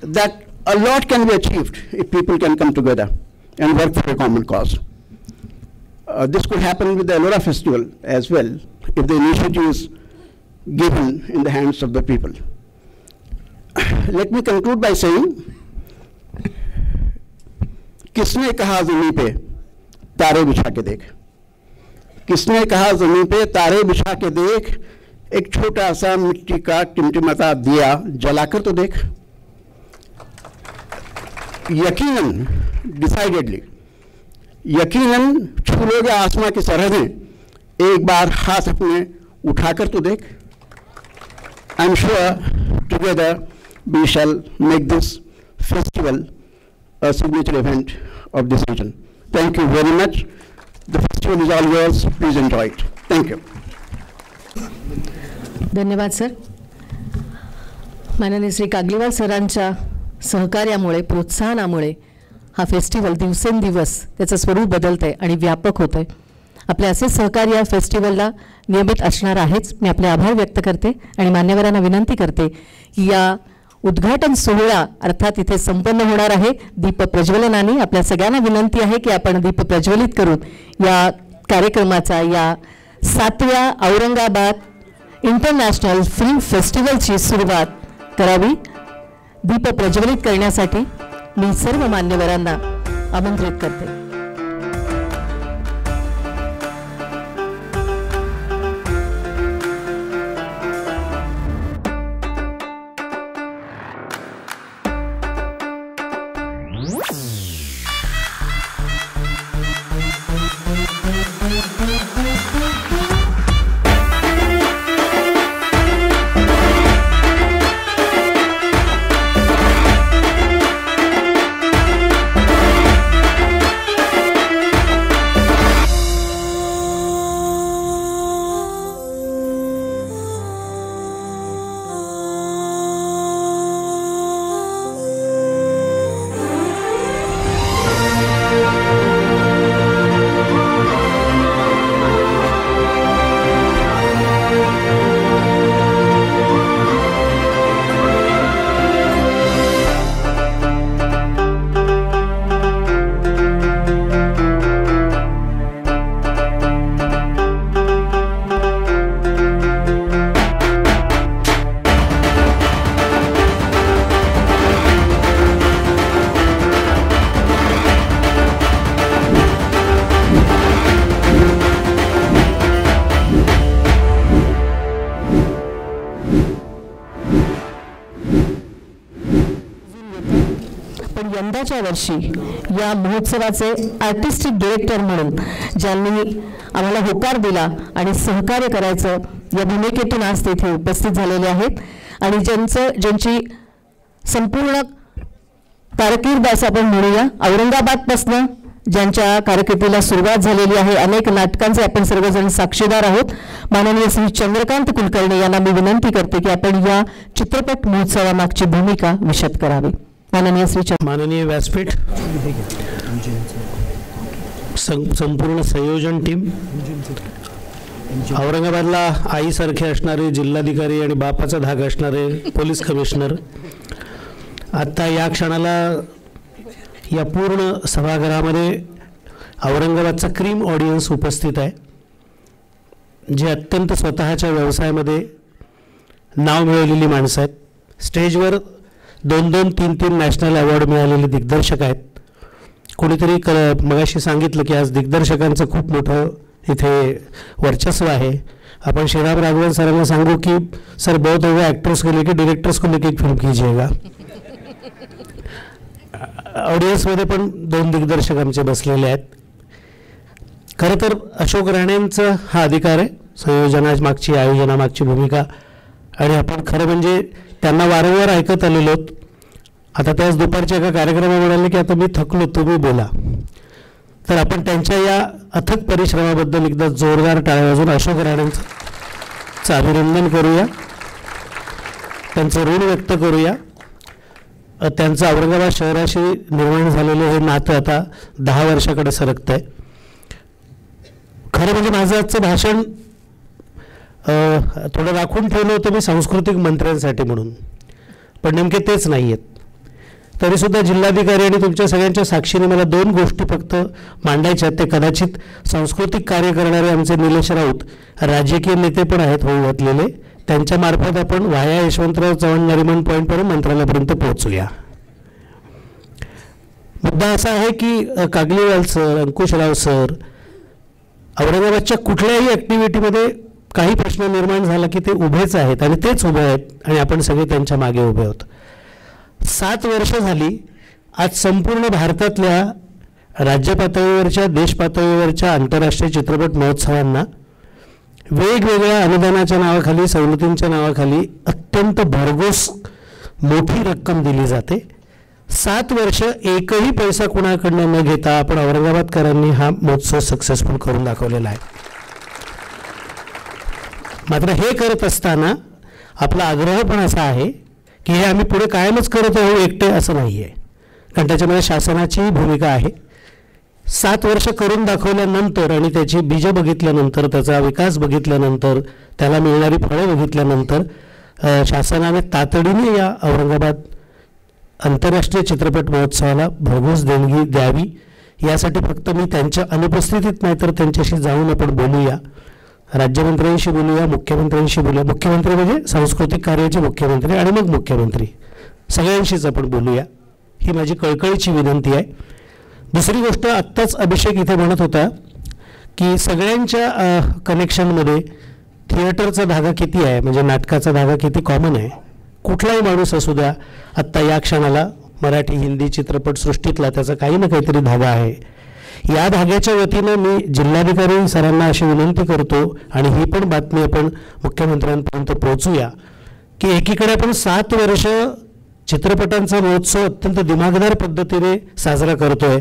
that a lot can be achieved if people can come together and work for a common cause. This could happen with the Ellora Festival as well, if the initiative is given in the hands of the people. Let me conclude by saying, किसने कहा ज़मीन पे तारे बिछा के देख, किसने कहा ज़मीन पे तारे बिछा के देख, एक छोटा सा मिट्टी का टिमटिमाता दिया जलाकर तो देख. यकीनन, डिसाइडेडली, यकीनन छू लोगे आसमां की सरहदें, एक बार हाथ अपने उठाकर तो देख. I am sure together we shall make this festival a signature event of this region. Thank you very much. The festival is all yours. Please enjoy it. Thank you. धन्यवाद सर. माननीय श्री कागलीवाल सरांच्या सहकार्यामुळे, प्रोत्साहनामुळे हा फेस्टिवल दिवसेंदिवस त्याचं स्वरूप बदलत आहे आणि व्यापक होत आहे. आपले असे सहकार्य या फेस्टिवलला नियमित असणार आहेच. मी आपले आभार व्यक्त करते आणि मान्यवरांना विनंती करते की या उद्घाटन सोहळा अर्थात इथे संपन्न होणार आहे दीप प्रज्वलनाने. आपल्या सगळ्यांना विनंती आहे की आपण दीप प्रज्वलित करून या कार्यक्रमाचा, या 7व्या औरंगाबाद इंटरनॅशनल फिल्म फेस्टिवलची सुरुवात करावी. दीप प्रज्वलित करण्यासाठी मी सर्व मान्यवरांना आमंत्रित करते. यंदाच्या वर्षी या महोत्सवाचे आर्टिस्टिक डायरेक्टर म्हणून ज्यांनी आम्हाला होकार दिला आणि सहकार्य करायचं या भूमिकेतून आज तेथे उपस्थित झालेले आहेत आणि ज्यांची संपूर्ण कारकीर्द असं आपण म्हणूया औरंगाबादपासून ज्यांच्या कारकिर्दीला सुरुवात झालेली आहे, अनेक नाटकांचे आपण सर्वजण साक्षीदार आहोत. माननीय श्री चंद्रकांत कुलकर्णी यांना मी विनंती करते की आपण या चित्रपट महोत्सवामागची भूमिका विशद करावी. माननीय व्यासपीठ, संपूर्ण संयोजन टीम, औरंगाबादला आईसारखे असणारे जिल्हाधिकारी आणि बापाचा धाक असणारे पोलीस कमिशनर, आता या क्षणाला या पूर्ण सभागृहामध्ये औरंगाबादचा क्रीम ऑडियन्स उपस्थित आहे, जे अत्यंत स्वतःच्या व्यवसायामध्ये नाव मिळवलेली माणसं आहेत. स्टेजवर 2-2, 3-3 नॅशनल अवॉर्ड मिळालेले दिग्दर्शक आहेत. कोणीतरी मगाशी सांगितलं की आज दिग्दर्शकांचं खूप मोठं इथे वर्चस्व आहे. अपन श्रीराम राघवन सरांना सांगू की सर बहुत हो गया, एक्टर्स को लेके डायरेक्टर्स को लेके एक फिल्म कीजिएगा. ऑडियन्समध्ये पण 2 दिग्दर्शक आमचे बसलेले आहेत. खरं तर अशोक राणेंचा हा अधिकार आहे, संयोजनामागची आयोजनामागची भूमिका, आणि आपण खरं म्हणजे त्यांना वारंवार ऐकत आलेलो आहोत. आता त्याच दुपारच्या एका कार्यक्रमात म्हणाले की आता मी थकलो, तुम्ही बोला. तर आपण त्यांच्या या अथक परिश्रमाबद्दल एकदा जोरदार टाळ्या वाजवून अशोक राणेंचं अभिनंदन करूया, त्यांचं ऋण व्यक्त करूया. त्यांचं औरंगाबाद शहराशी निर्माण झालेलं हे नातं आता 10 वर्षाकडे सरकतं आहे. खरं म्हणजे माझं आजचं भाषण थोडं राखून ठेवलं होतं मी सांस्कृतिक मंत्र्यांसाठी म्हणून, पण नेमके तेच नाही आहेत. तरीसुद्धा जिल्हाधिकारी आणि तुमच्या सगळ्यांच्या साक्षीने मला 2 गोष्टी फक्त मांडायच्या. ते कदाचित सांस्कृतिक कार्य करणारे आमचे निलेश राऊत राजकीय नेते पण आहेत होऊ घातलेले, त्यांच्यामार्फत आपण वाया यशवंतराव चव्हाण नरिमन पॉईंटपर्यंत मंत्रालयापर्यंत पोहोचूया. मुद्दा असा आहे की कागलीवाल सर, अंकुशराव सर औरंगाबादच्या कुठल्याही ॲक्टिव्हिटीमध्ये काही प्रश्न निर्माण झाला की ते उभेच आहेत आणि तेच उभे आहेत आणि आपण सगळे त्यांच्या मागे उभे आहोत. 7 वर्ष झाली आज संपूर्ण भारतातल्या राज्य पातळीवरच्या, देश पातळीवरच्या आंतरराष्ट्रीय चित्रपट महोत्सवांना वेगवेगळ्या अनुदानाच्या नावाखाली, सवलतींच्या नावाखाली अत्यंत भरघोस मोठी रक्कम दिली जाते. 7 वर्ष एकही पैसा कुणाकडनं न घेता आपण औरंगाबादकरांनी हा महोत्सव सक्सेसफुल करून दाखवलेला आहे. मात्र हे करत असताना आपला आग्रह पण असा आहे की हे आम्ही पुढे कायमच करत आहोत एकटे असं नाही आहे, कारण त्याच्यामध्ये शासनाची भूमिका आहे. 7 वर्ष करून दाखवल्यानंतर आणि त्याची बीजं बघितल्यानंतर, त्याचा विकास बघितल्यानंतर, त्याला मिळणारी फळं बघितल्यानंतर शासनाने तातडीने या औरंगाबाद आंतरराष्ट्रीय चित्रपट महोत्सवाला भरघोस देणगी द्यावी, यासाठी फक्त मी त्यांच्या अनुपस्थितीत नाही तर त्यांच्याशी जाऊन आपण बोलूया, राज्यमंत्र्यांशी बोलूया, मुख्यमंत्र्यांशी बोलूया. मुख्यमंत्री म्हणजे सांस्कृतिक कार्याचे मुख्यमंत्री आणि मग मुख्यमंत्री, सगळ्यांशीच आपण बोलूया, ही माझी कळकळीची विनंती आहे. दुसरी गोष्ट, आत्ताच अभिषेक इथे म्हणत होता की सगळ्यांच्या कनेक्शनमध्ये थिएटरचा धागा किती आहे, म्हणजे नाटकाचा धागा किती कॉमन आहे. कुठलाही माणूस असू द्या, आत्ता या क्षणाला मराठी हिंदी चित्रपटसृष्टीतला त्याचा काही ना काहीतरी धागा आहे. या धाग्याच्या वतीनं मी जिल्हाधिकारी सरांना अशी विनंती करतो, आणि ही पण बातमी आपण मुख्यमंत्र्यांपर्यंत पोहोचूया, की एकीकडे आपण 7 वर्ष चित्रपटांचा महोत्सव अत्यंत दिमागदार पद्धतीने साजरा करतोय,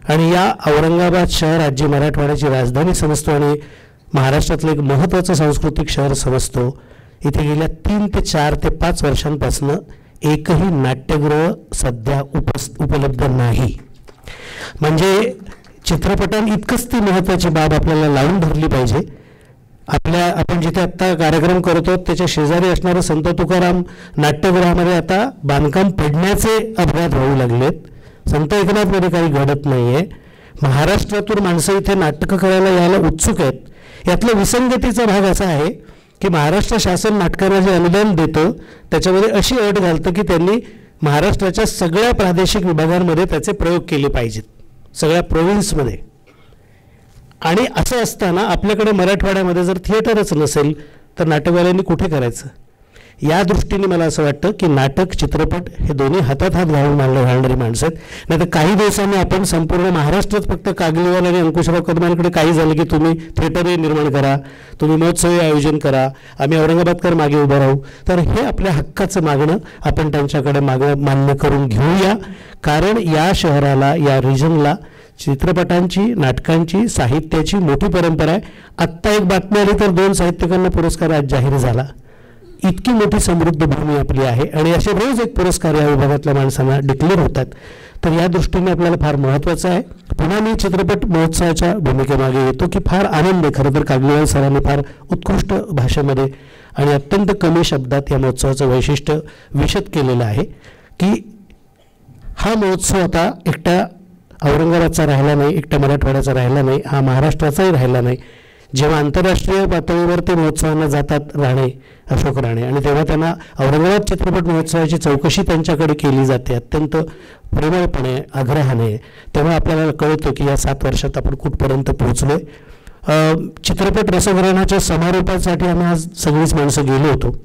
आणि या औरंगाबाद शहर आज जी मराठवाड्याची राजधानी समजतो आणि महाराष्ट्रातलं एक महत्त्वाचं सांस्कृतिक शहर समजतो, इथे गेल्या 3 ते 4 ते 5 वर्षांपासून एकही नाट्यगृह सध्या उपलब्ध नाही. म्हणजे चित्रपटां इतकंच ती महत्त्वाची बाब आपल्याला लावून धरली पाहिजे. आपण जिथे आत्ता कार्यक्रम करतो त्याच्या शेजारी असणारं संत तुकाराम नाट्यगृहामध्ये आता बांधकाम पडण्याचे अपघात होऊ लागलेत. संत एकनाथमध्ये काही घडत नाही आहे. महाराष्ट्रातून माणसं इथे नाटकं करायला यायला उत्सुक आहेत. यातला विसंगतीचा भाग असा आहे की महाराष्ट्र शासन नाटकांना जे अनुदान देतं त्याच्यामध्ये अशी अट घालतं की त्यांनी महाराष्ट्राच्या सगळ्या प्रादेशिक विभागांमध्ये त्याचे प्रयोग केले पाहिजेत, सगळ्या प्रोव्हिन्समध्ये. आणि असं असताना आपल्याकडे मराठवाड्यामध्ये जर थिएटरच नसेल तर नाटकवाल्यांनी कुठे करायचं. या दृष्टीने मला असं वाटतं की नाटक, चित्रपट हे दोन्ही हातात हात घालून घालणारी माणसं आहेत. नाही तर काही दिवसांनी आपण संपूर्ण महाराष्ट्रात फक्त कागलीवाल आणि अंकुशराव कदमांकडे काही झालं की तुम्ही थिएटरही निर्माण करा, तुम्ही महोत्सवही आयोजन करा, आम्ही औरंगाबादकर मागे उभं राहू. तर हे आपल्या हक्काचं मागणं आपण त्यांच्याकडे मान्य करून घेऊया, कारण या शहराला, या रिजनला चित्रपटांची, नाटकांची, साहित्याची मोठी परंपरा आहे. आत्ता एक बातमी आली तर 2 साहित्यिकांना पुरस्कार आज जाहीर झाला. इतकी मोठी समृद्ध भूमी आपली आहे आणि असे रोज एक पुरस्कार या विभागातल्या माणसांना डिक्लेअर होतात. तर या दृष्टीने आपल्याला फार महत्त्वाचं आहे. पुन्हा मी चित्रपट महोत्सवाच्या भूमिकेमागे येतो की फार आनंद आहे. खरं तर कागलीवाल सरांनी फार उत्कृष्ट भाषेमध्ये आणि अत्यंत कमी शब्दात या महोत्सवाचं वैशिष्ट्य विशद केलेलं आहे की हा महोत्सव आता एकट्या औरंगाबादचा राहिला नाही, एकट्या मराठवाड्याचा राहिला नाही, हा महाराष्ट्राचाही राहिला नाही. जेव्हा आंतरराष्ट्रीय पातळीवर ते महोत्सवांना जातात अशोक राणे, आणि तेव्हा त्यांना औरंगाबाद चित्रपट महोत्सवाची चौकशी त्यांच्याकडे केली जाते अत्यंत प्रेमळपणे, आग्रहाने, तेव्हा आपल्याला कळतं की या 7 वर्षात आपण कुठपर्यंत पोहोचलो. चित्रपट रसग्रहणाच्या समारोपासाठी आम्ही आज सगळीच माणसं गेलो होतो.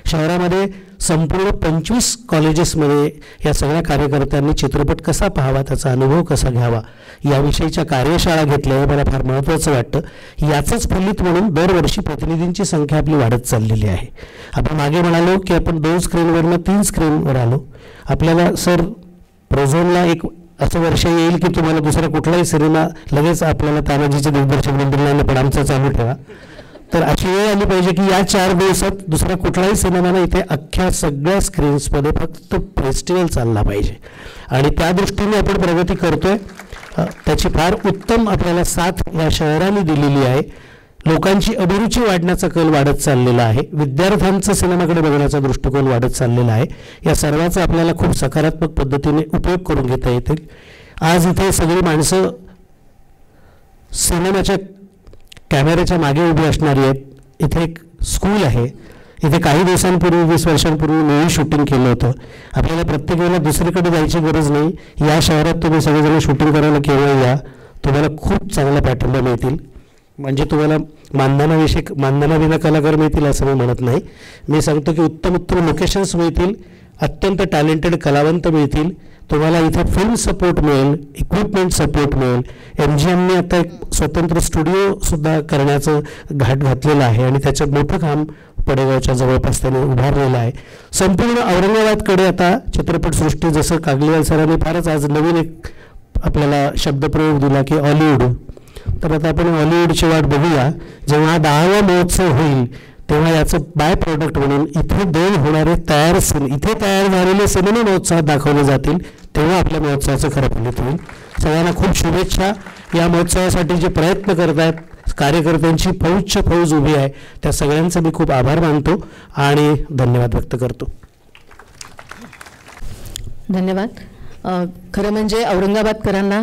शहरामध्ये संपूर्ण 25 कॉलेजेसमध्ये या सगळ्या कार्यकर्त्यांनी चित्रपट कसा पाहावा, त्याचा अनुभव कसा घ्यावा याविषयीच्या कार्यशाळा घेतल्या. हे मला फार महत्त्वाचं वाटतं. याचंच फलित म्हणून दरवर्षी प्रतिनिधींची संख्या आपली वाढत चाललेली आहे. आपण मागे म्हणालो की आपण 2 स्क्रीनवरनं 3 स्क्रीनवर आलो. आपल्याला सर प्रोझोनला एक असं वर्ष येईल की तुम्हाला दुसरा कुठलाही सिनेमा लगेच आपल्याला तानाजीचे दिग्दर्शक मंडळाने पण आमचं चालू ठेवा. तर अशी वेळ आली पाहिजे की या 4 दिवसात दुसरा कुठलाही सिनेमा ना इथे अख्ख्या सगळ्या स्क्रीन्समध्ये फक्त फेस्टिवल चालला पाहिजे. आणि त्या दृष्टीने आपण प्रगती करतोय. त्याची फार उत्तम आपल्याला साथ या शहराने दिलेली आहे. लोकांची अभिरुची वाढण्याचा कल वाढत चाललेला आहे. विद्यार्थ्यांचा सिनेमाकडे बघण्याचा दृष्टिकोन वाढत चाललेला आहे. या सर्वांचा आपल्याला खूप सकारात्मक पद्धतीने उपयोग करून घेता येतील. आज इथे सगळी माणसं सिनेमाच्या कॅमेऱ्याच्या मागे उभी असणारी आहेत. इथे एक स्कूल आहे. इथे काही दिवसांपूर्वी 20 वर्षांपूर्वी मूवी शूटिंग केलं होतं. आपल्याला प्रत्येक वेळेला दुसरीकडे जायची गरज नाही. या शहरात तुम्ही सगळेजण शूटिंग करायला केवळ या, तुम्हाला खूप चांगला पाठिंबा मिळतील. म्हणजे तुम्हाला मानधनाविना कलाकार मिळतील असं मी म्हणत नाही. मी सांगतो की उत्तम उत्तम लोकेशन्स मिळतील, अत्यंत टॅलेंटेड कलावंत मिळतील. तुम्हाला इथे फिल्म सपोर्ट मिळेल, इक्विपमेंट सपोर्ट मिळेल. MGMने आता एक स्वतंत्र स्टुडिओसुद्धा करण्याचं घाट घातलेलं आहे आणि त्याचं मोठं काम पडेगावच्या जवळपास त्याने उभारलेलं आहे. संपूर्ण औरंगाबादकडे आता चित्रपटसृष्टी, जसं कागलीवाल सरांनी फारच आज नवीन एक आपल्याला शब्दप्रयोग दिला की हॉलिवूड, तर आता आपण हॉलिवूडची वाट बघूया. जेव्हा 10वा महोत्सव होईल तेव्हा याचं बाय प्रॉडक्ट म्हणून इथे 2 होणारे इथे तयार झालेले सिनेमा महोत्सवात दाखवले जातील. तेव्हा आपल्या महोत्सवाचं खरं फलित होईल. सगळ्यांना खूप शुभेच्छा. या महोत्सवासाठी जे प्रयत्न करत आहेत कार्यकर्त्यांची फौज उभी आहे, त्या सगळ्यांचा मी खूप आभार मानतो आणि धन्यवाद व्यक्त करतो. धन्यवाद. खरं म्हणजे औरंगाबादकरांना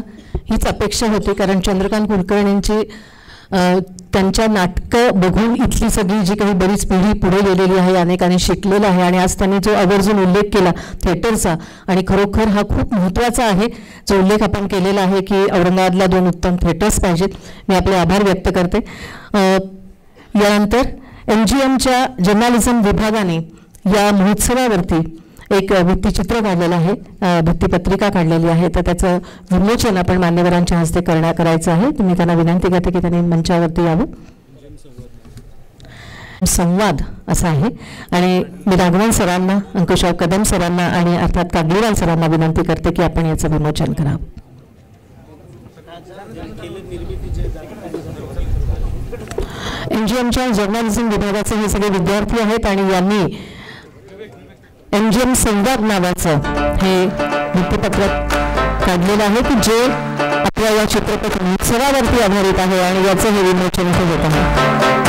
हीच अपेक्षा होती, कारण चंद्रकांत कुलकर्णींची त्यांच्या नाटकं बघून इथली सगळी जी काही बरीच पिढी पुढे गेलेली आहे, अनेकांनी शिकलेलं आहे. आणि आज त्यांनी जो आवर्जून उल्लेख केला थिएटरचा, आणि खरोखर हा खूप महत्त्वाचा आहे जो उल्लेख आपण केलेला आहे की औरंगाबादला 2 उत्तम थिएटर्स पाहिजेत. मी आपले आभार व्यक्त करते. यानंतर MGMच्या जर्नालिझम विभागाने या महोत्सवावरती एक भित्तिचित्र काढलेलं आहे, भित्तिपत्रिका काढलेली आहे. तर त्याचं विमोचन आपण मान्यवरांच्या हस्ते करायचं आहे. तुम्ही त्यांना विनंती करते की त्यांनी मंचावरती यावं. संवाद असा आहे. आणि मी राघवन सरांना, अंकुशराव कदम सरांना आणि अर्थात कागलीवाल सरांना विनंती करते की आपण याचं विमोचन करावं. MGMच्या जर्नलिझम विभागाचे हे सगळे विद्यार्थी आहेत आणि यांनी MGM संवाद नावाचं हे वृत्तपत्र काढलेलं आहे की जे आपल्या या चित्रपट महोत्सवावरती आधारित आहे आणि याचं हे विमोचन होत आहे.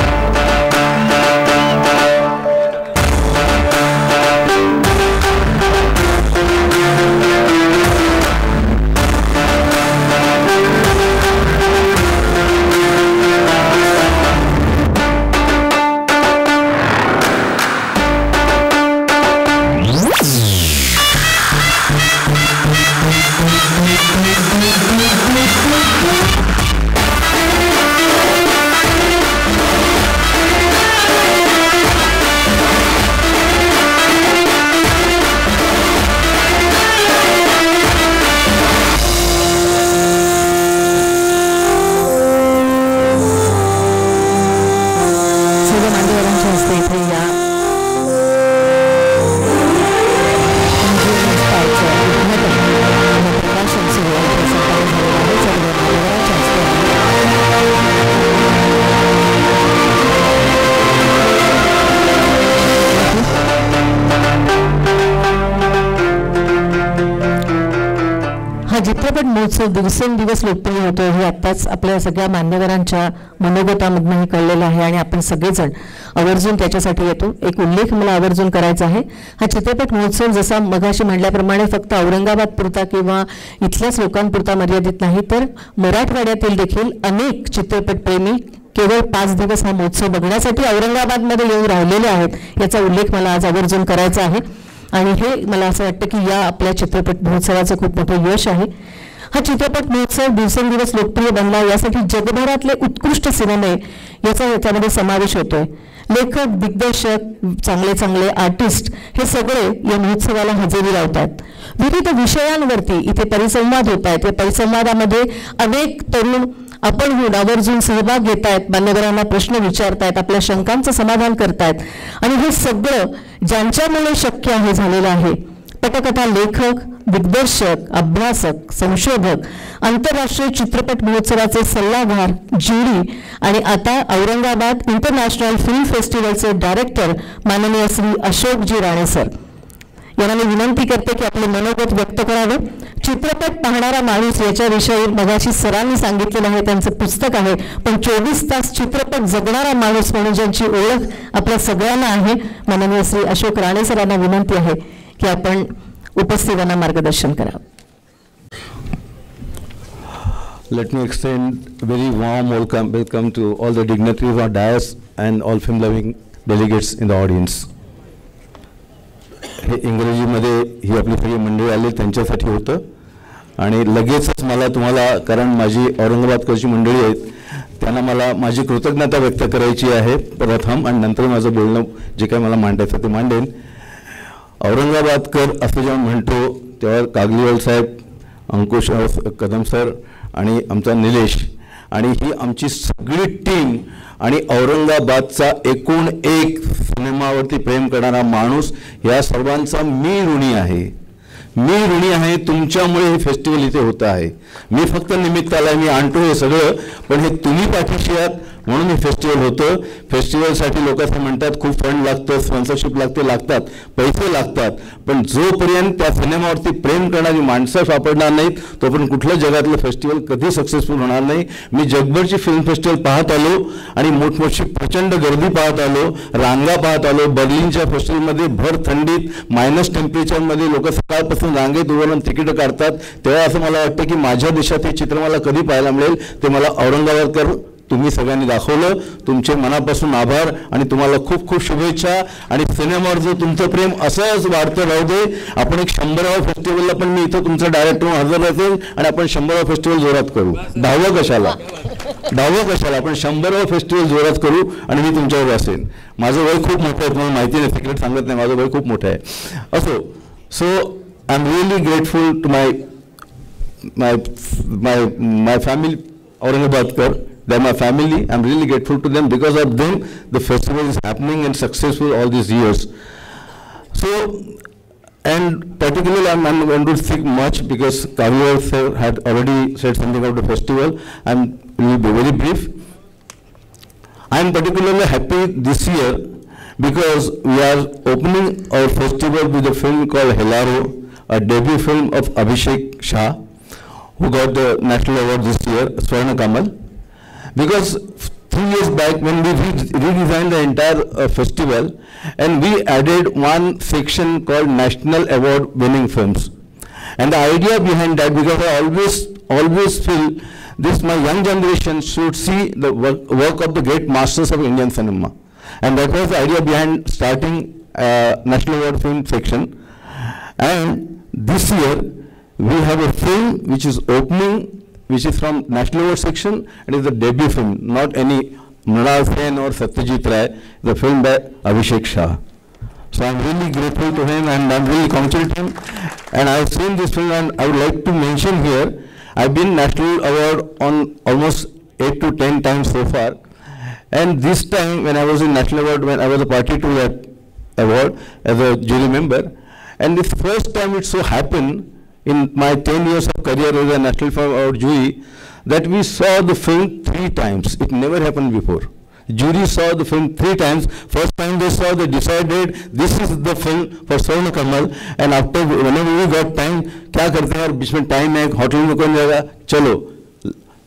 चित्रपट महोत्सव दिवसेंदिवस लोकप्रिय होतो हे आत्ताच आपल्या सगळ्या मान्यवरांच्या मनोगतामधून कळलेलं आहे आणि आपण सगळेजण आवर्जून त्याच्यासाठी येतो. एक उल्लेख मला आवर्जून करायचा आहे. हा चित्रपट महोत्सव जसा मगाशी म्हटल्याप्रमाणे फक्त औरंगाबाद पुरता किंवा इथल्याच लोकांपुरता मर्यादित नाही, तर मराठवाड्यातील देखील अनेक चित्रपटप्रेमी केवळ 5 दिवस हा महोत्सव बघण्यासाठी औरंगाबादमध्ये येऊन राहिलेले आहेत, याचा उल्लेख मला आज आवर्जून करायचा आहे. आणि हे मला असं वाटतं की या आपल्या चित्रपट महोत्सवाचं खूप मोठं यश आहे. हा चित्रपट महोत्सव दिवसेंदिवस लोकप्रिय बनला यासाठी जगभरातले उत्कृष्ट सिनेमे याचा याच्यामध्ये समावेश होतोय. लेखक, दिग्दर्शक, चांगले चांगले आर्टिस्ट हे सगळे या महोत्सवाला हजेरी लावतात. विविध विषयांवरती इथे परिसंवाद होत आहेत. या परिसंवादामध्ये अनेक तरुण आपणहून आवर्जून सहभाग घेत आहेत, मान्यवरांना प्रश्न विचारतायत, आपल्या शंकांचं समाधान करतायत. आणि हे सगळं ज्यांच्यामुळे शक्य आहे झालेलं आहे. पटकथा लेखक, दिग्दर्शक, अभ्यासक, संशोधक, आंतरराष्ट्रीय चित्रपट महोत्सवाचे सल्लागार, ज्युरी आणि आता औरंगाबाद इंटरनॅशनल फिल्म फेस्टिवलचे डायरेक्टर माननीय श्री अशोकजी राणे सर यांना मी विनंती करते की आपले मनोगत व्यक्त करावे. चित्रपट पाहणारा माणूस याच्याविषयी मगाशी सरांनी सांगितलेलं आहे, त्यांचं पुस्तक आहे. पण 24 तास चित्रपट जगणारा माणूस म्हणून ज्यांची ओळख आपल्या सगळ्यांना आहे, माननीय श्री अशोक राणे सरांना विनंती आहे की आपण उपस्थितांना मार्गदर्शन करावं. Let me extend very warm welcome to all the dignitaries on dais and all film-loving delegates in the audience. हे इंग्रजीमध्ये ही आपली सगळी मंडळी आली त्यांच्यासाठी होतं आणि लगेचच मला तुम्हाला, कारण माझी औरंगाबादकडची मंडळी आहेत, त्यांना मला माझी कृतज्ञता व्यक्त करायची आहे प्रथम, आणि नंतर माझं बोलणं जे काही मला मांडायचं ते मांडेन. औरंगाबादकर असं जेव्हा म्हणतो तेव्हा कागलीवाल साहेब, अंकुश कदम सर आणि आमचा निलेश आणि ही आमची सगळी टीम आणि औरंगाबादचा एकूण एक सिनेमावरती प्रेम करणारा माणूस, या सर्वांचा मी ऋणी आहे. मी ऋणी आहे. तुमच्यामुळे हे फेस्टिवल इथे होतं आहे. मी फक्त निमित्ताला मी आणतो हे सगळं, पण हे तुम्ही पाठीशी आहात म्हणून हे फेस्टिवल होतं. फेस्टिवलसाठी लोक असं म्हणतात खूप फंड लागतं, स्पॉन्सरशिप लागतात, पैसे लागतात, पण जोपर्यंत त्या सिनेमावरती प्रेम करणारी माणसं सापडणार नाहीत तोपर्यंत कुठलं जगातलं फेस्टिवल कधी सक्सेसफुल होणार नाही. मी जगभरची फिल्म फेस्टिवल पाहत आलो आणि मोठमोठी प्रचंड गर्दी पाहत आलो, रांगा पाहत आलो. बर्लिनच्या फेस्टिवलमध्ये भर थंडीत मायनस टेम्परेचरमध्ये लोक सकाळपासून रांगेत उभारून तिकीटं काढतात. तेव्हा असं मला वाटतं की माझ्या देशात हे चित्र मला कधी पाहायला मिळेल. ते मला औरंगाबादकर तुम्ही सगळ्यांनी दाखवलं. तुमचे मनापासून आभार आणि तुम्हाला खूप खूप शुभेच्छा. आणि सिनेमावर जो तुमचं प्रेम असंच वाढतं राहू दे. आपण एक 100वा फेस्टिवलला पण मी इथं तुमचं डायरेक्टर हजर असेल आणि आपण 100वा फेस्टिवल जोरात करू. 10वं कशाला आपण 100वा फेस्टिवल जोरात करू आणि मी तुमच्यावर असेल. माझं वय खूप मोठं आहे, तुम्हाला माहिती नाही, सिक्रेट सांगत नाही, माझं वय खूप मोठं आहे. असो, so I am really grateful to my family, Aurangabadkar. They're my family. I'm really grateful to them. Because of them, the festival is happening and successful all these years. So, and particularly I'm not going to speak much because Kavya sir had already said something about the festival. Will be very brief. I'm particularly happy this year because we are opening our festival with a film called Helaro, a debut film of Abhishek Shah, who got the national award this year, Swarna Kamal. Because 3 years back when we redesigned the entire festival and we added one section called National Award winning films. And the idea behind that, because I always feel this, my young generation should see the work of the great masters of Indian cinema. And that was the idea behind starting National Award film section. And this year we have a film which is opening, which is from National Award section, and is the debut film, not any Mrinal Sen or Satyajit Ray, the film by Abhishek Shah. So I'm really grateful to him and I'm really congratulating him. And I've seen this film and I would like to mention here, I've been National Award on almost 8 to 10 times so far. And this time when I was in National Award, when I was a party to that award as a jury member, and this first time it so happened in my 10 years of career as a National Film Award jury, that we saw the film 3 times. It never happened before. Jury saw the film 3 times. First time they saw, they decided this is the film for Swarna Kamal. And after, whenever we got time, क्या करते हैं यार, beach में time है, hotel में कौन जाएगा, चलो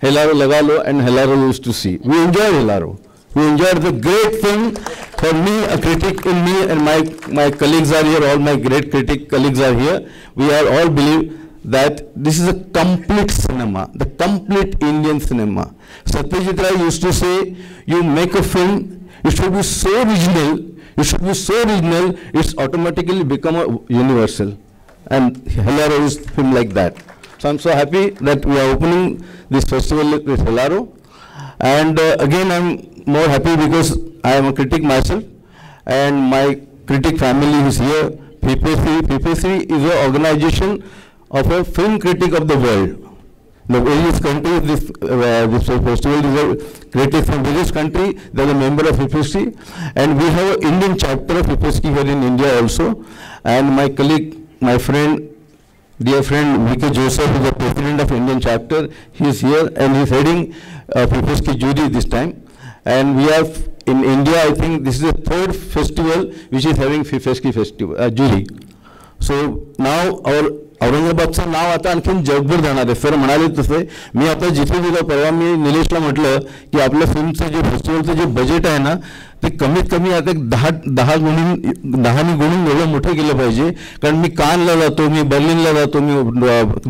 Helaro लगा low, and Helaro used to see. We enjoyed Helaro. We enjoyed the great film. For me, a critic in me, and my colleagues are here, all my great critic colleagues are here. We are all believe that this is a complete cinema, the complete Indian cinema. Satyajit Ray used to say, you make a film, it should be so original, it's automatically become a universal. And Helaro is film like that. So I'm so happy that we are opening this festival with Helaro. And again, I'm more happy because I am a critic myself, and my critic family is here. PPC is an organization of a film critic of the world. The various countries, this festival is created from various countries. They are a member of PPC, and we have an Indian chapter of PPC here in India also. And my colleague, my friend, dear friend V.K. Joseph is the president of Indian chapter. He is here and he is heading PPC jury this time. And we have in India, I think this is the third festival which is having PPC festival jury. So now our औरंगाबादचं नाव आता आणखीन जगभर जाणार आहे. Sir म्हणाले तसे मी आता जिथे गेलो परवा मी निलेशला म्हटलं की आपल्या फिल्मचं जे फेस्टिवलचं जे बजेट आहे ना ते कमीत कमी आता 10 गुणून एवढं मोठं केलं पाहिजे. कारण मी कानला जातो, मी बर्लिनला जातो, मी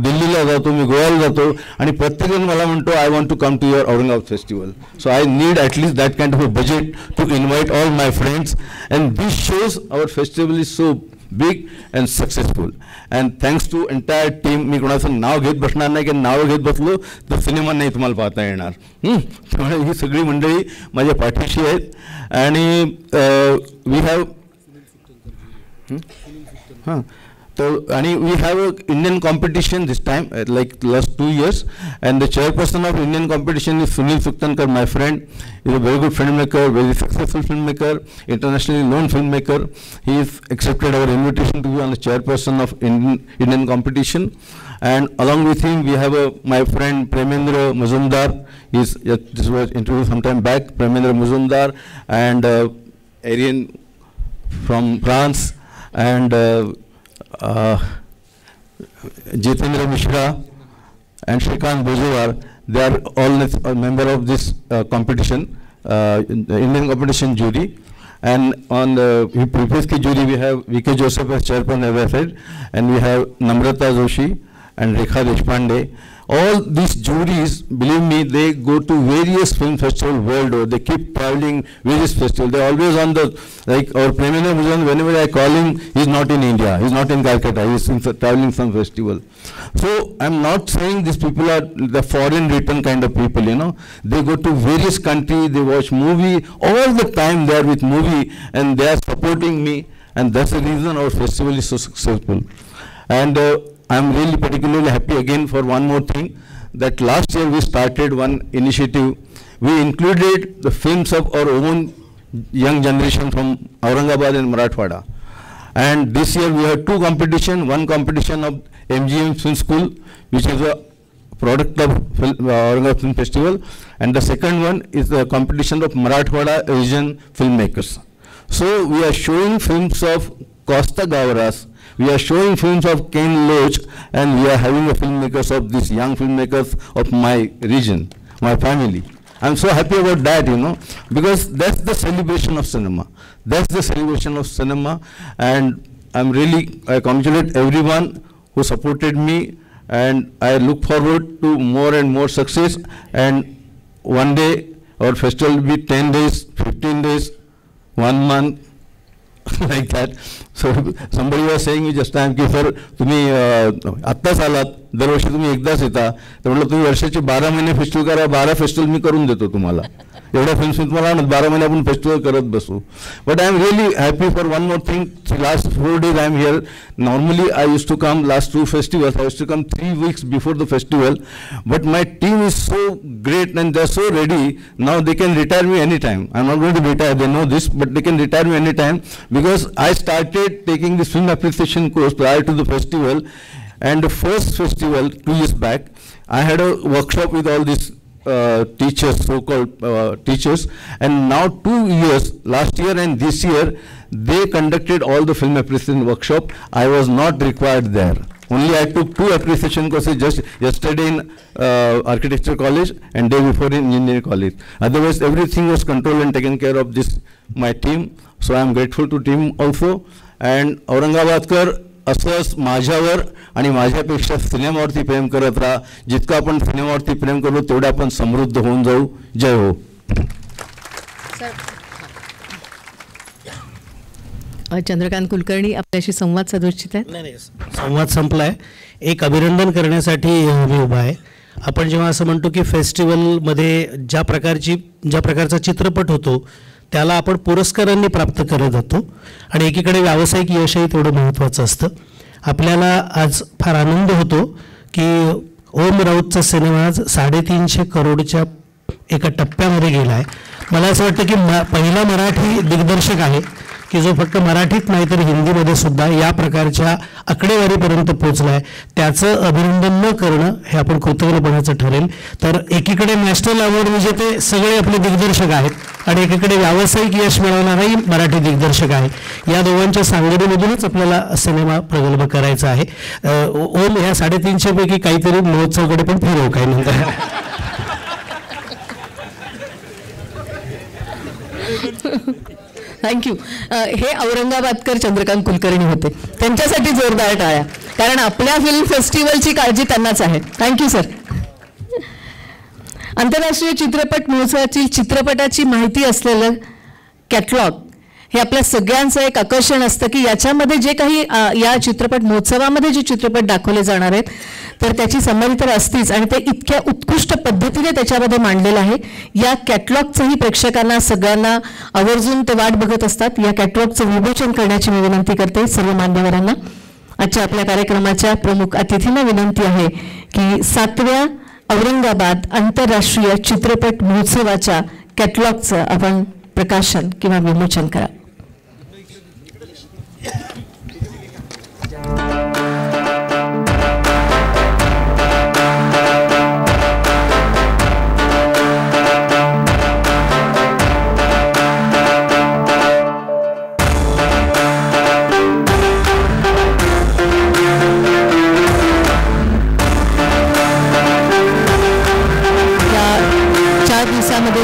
दिल्लीला जातो, मी गोव्याला जातो आणि प्रत्येकजण मला म्हणतो I want to come to your Aurangabad festival. So I need at least that kind of a budget to invite all my friends and this shows our festival is so big and successful, and thanks to entire team. मी कोणाचं नाव घेत बसणार नाही की नाव घेत बसलो तर सिनेमा नाही तुम्हाला पाहता येणार. त्यामुळे ही सगळी मंडळी माझ्या पाठीशी आहेत. आणि we have we have an Indian competition this time, like last 2 years, and the chairperson of Indian competition is Sunil Suktankar, my friend. He is a very good filmmaker, very successful filmmaker, internationally known filmmaker. He has accepted our invitation to be on the chairperson of Indian competition, and along with him we have my friend Premendra Mazumdar. This was introduced some time back. Premendra Mazumdar and Arian from France, and Jitendra Mishra and Shrikant Bojewar. They are all member of this competition, Indian competition jury. And on the PPC jury we have V.K. Joseph as chairperson, as I said, and we have Namrata Joshi and Rekha Deshpande. All these juries, believe me, they go to various film festivals world over. They keep traveling various festivals. They're always on the, like our Premendra Mazumdar, whenever I call him, he's not in India, he's not in Calcutta, he's traveling some festival. So I'm not saying these people are the foreign return kind of people, you know. They go to various countries, they watch movie, all the time they are with movie and they are supporting me, and that's the reason our festival is so successful. And I'm really particularly happy again for one more thing, that last year we started one initiative. We included the films of our own young generation from Aurangabad and Marathwada. And this year we have 2 competitions. One competition of MGM Film School, which is a product of Aurangabad Film Festival, and the second one is the competition of Marathwada region filmmakers. So we are showing films of Costa Gavras, we are showing films of Ken Loach, and we are having the filmmakers of these young filmmakers of my region, my family. I'm so happy about that, you know, because that's the celebration of cinema. That's the celebration of cinema, and I congratulate everyone who supported me, and I look forward to more and more success. And one day our festival will be 10 days, 15 days, 1 month, like that. So somebody was saying me just time की sir तुम्ही आत्ताच आलात, दरवर्षी तुम्ही एकदाच येता, तर म्हटलं तुम्ही वर्षाचे 12 महिने फेस्टिवल करा, 12 फेस्टिवल मी करून देतो तुम्हाला. एवढ्या फिल्म्स मी तुम्हाला आणत 12 महिने आपण फेस्टिवल करत बसू. But I am really happy for one more thing. Last 4 days I am here. Normally I used to come last 2 festivals. I used to come 3 weeks before the festival. But my team is so great and they are so ready. Now they can retire me anytime. I am not going to retire. They know this, but they can retire me anytime, because I started taking this film appreciation course prior to the festival. And the first festival 2 years back, I had a workshop with all these teachers, so-called teachers, and now 2 years, last year and this year, they conducted all the film appreciation workshop. I was not required there. Only I took 2 appreciation courses just yesterday in architecture college and day before in engineering college. Otherwise, everything was controlled and taken care of this my team. So I am grateful to team also. And Aurangabadkar असंच माझ्यावर आणि माझ्यापेक्षा सिनेमावरती प्रेम करत राहा. जितकं आपण सिनेमावरती प्रेम करू तेवढं आपण समृद्ध होऊन जाऊ. जय हो. चंद्रकांत कुलकर्णी आपल्याशी संवाद साधू इच्छित आहेत. नाही, संवाद संपलाय. एक अभिनंदन करण्यासाठी मी उभा आहे. आपण जेव्हा असं म्हणतो की फेस्टिवलमध्ये ज्या प्रकारचा चित्रपट होतो त्याला आपण पुरस्कारांनी प्राप्त करत जातो आणि एकीकडे व्यावसायिक यशही तेवढं महत्त्वाचं असतं. आपल्याला आज फार आनंद होतो की ओम राऊतचा सिनेमा आज 350 करोडच्या एका टप्प्यामध्ये गेला आहे. मला असं वाटतं की पहिला मराठी दिग्दर्शक आहे की जो फक्त मराठीत नाही तर हिंदीमध्ये सुद्धा या प्रकारच्या आकडेवारीपर्यंत पोहोचला आहे. त्याचं अभिनंदन न करणं हे आपण कृतज्ञपणाचं ठरेल. तर एकीकडे नॅशनल अवॉर्ड विजेते सगळे आपले दिग्दर्शक आहेत आणि एकीकडे व्यावसायिक यश मिळवणाराही मराठी दिग्दर्शक आहे. या दोघांच्या सांगडीमधूनच आपल्याला सिनेमा प्रगल्भ करायचा आहे. ओम ह्या 350 पैकी काहीतरी महोत्सवाकडे पण फिरव काय नंतर. थँक्यू. हे औरंगाबादकर चंद्रकांत कुलकर्णी होते. त्यांच्यासाठी जोरदार टाळ्या, कारण आपल्या फिल्म फेस्टिवलची काळजी त्यांनाच आहे. Thank you sir. आंतरराष्ट्रीय चित्रपट महोत्सवाची चित्रपटाची माहिती असलेलं कॅटलॉग हे आपल्या सगळ्यांचं एक आकर्षण असतं की याच्यामध्ये जे काही या चित्रपट महोत्सवामध्ये जे चित्रपट दाखवले जाणार आहेत तर त्याची समरी तर असतीच आणि ते इतक्या उत्कृष्ट पद्धतीने त्याच्यामध्ये मांडलेलं आहे. या कॅटलॉगचंही प्रेक्षकांना सगळ्यांना आवर्जून ते वाट बघत असतात. या कॅटलॉगचं विमोचन करण्याची मी विनंती करते सर्व मान्यवरांना. आजच्या आपल्या कार्यक्रमाच्या प्रमुख अतिथींना विनंती आहे की 7व्या औरंगाबाद आंतरराष्ट्रीय चित्रपट महोत्सवाच्या कॅटलॉगचं आपण प्रकाशन किंवा विमोचन करा.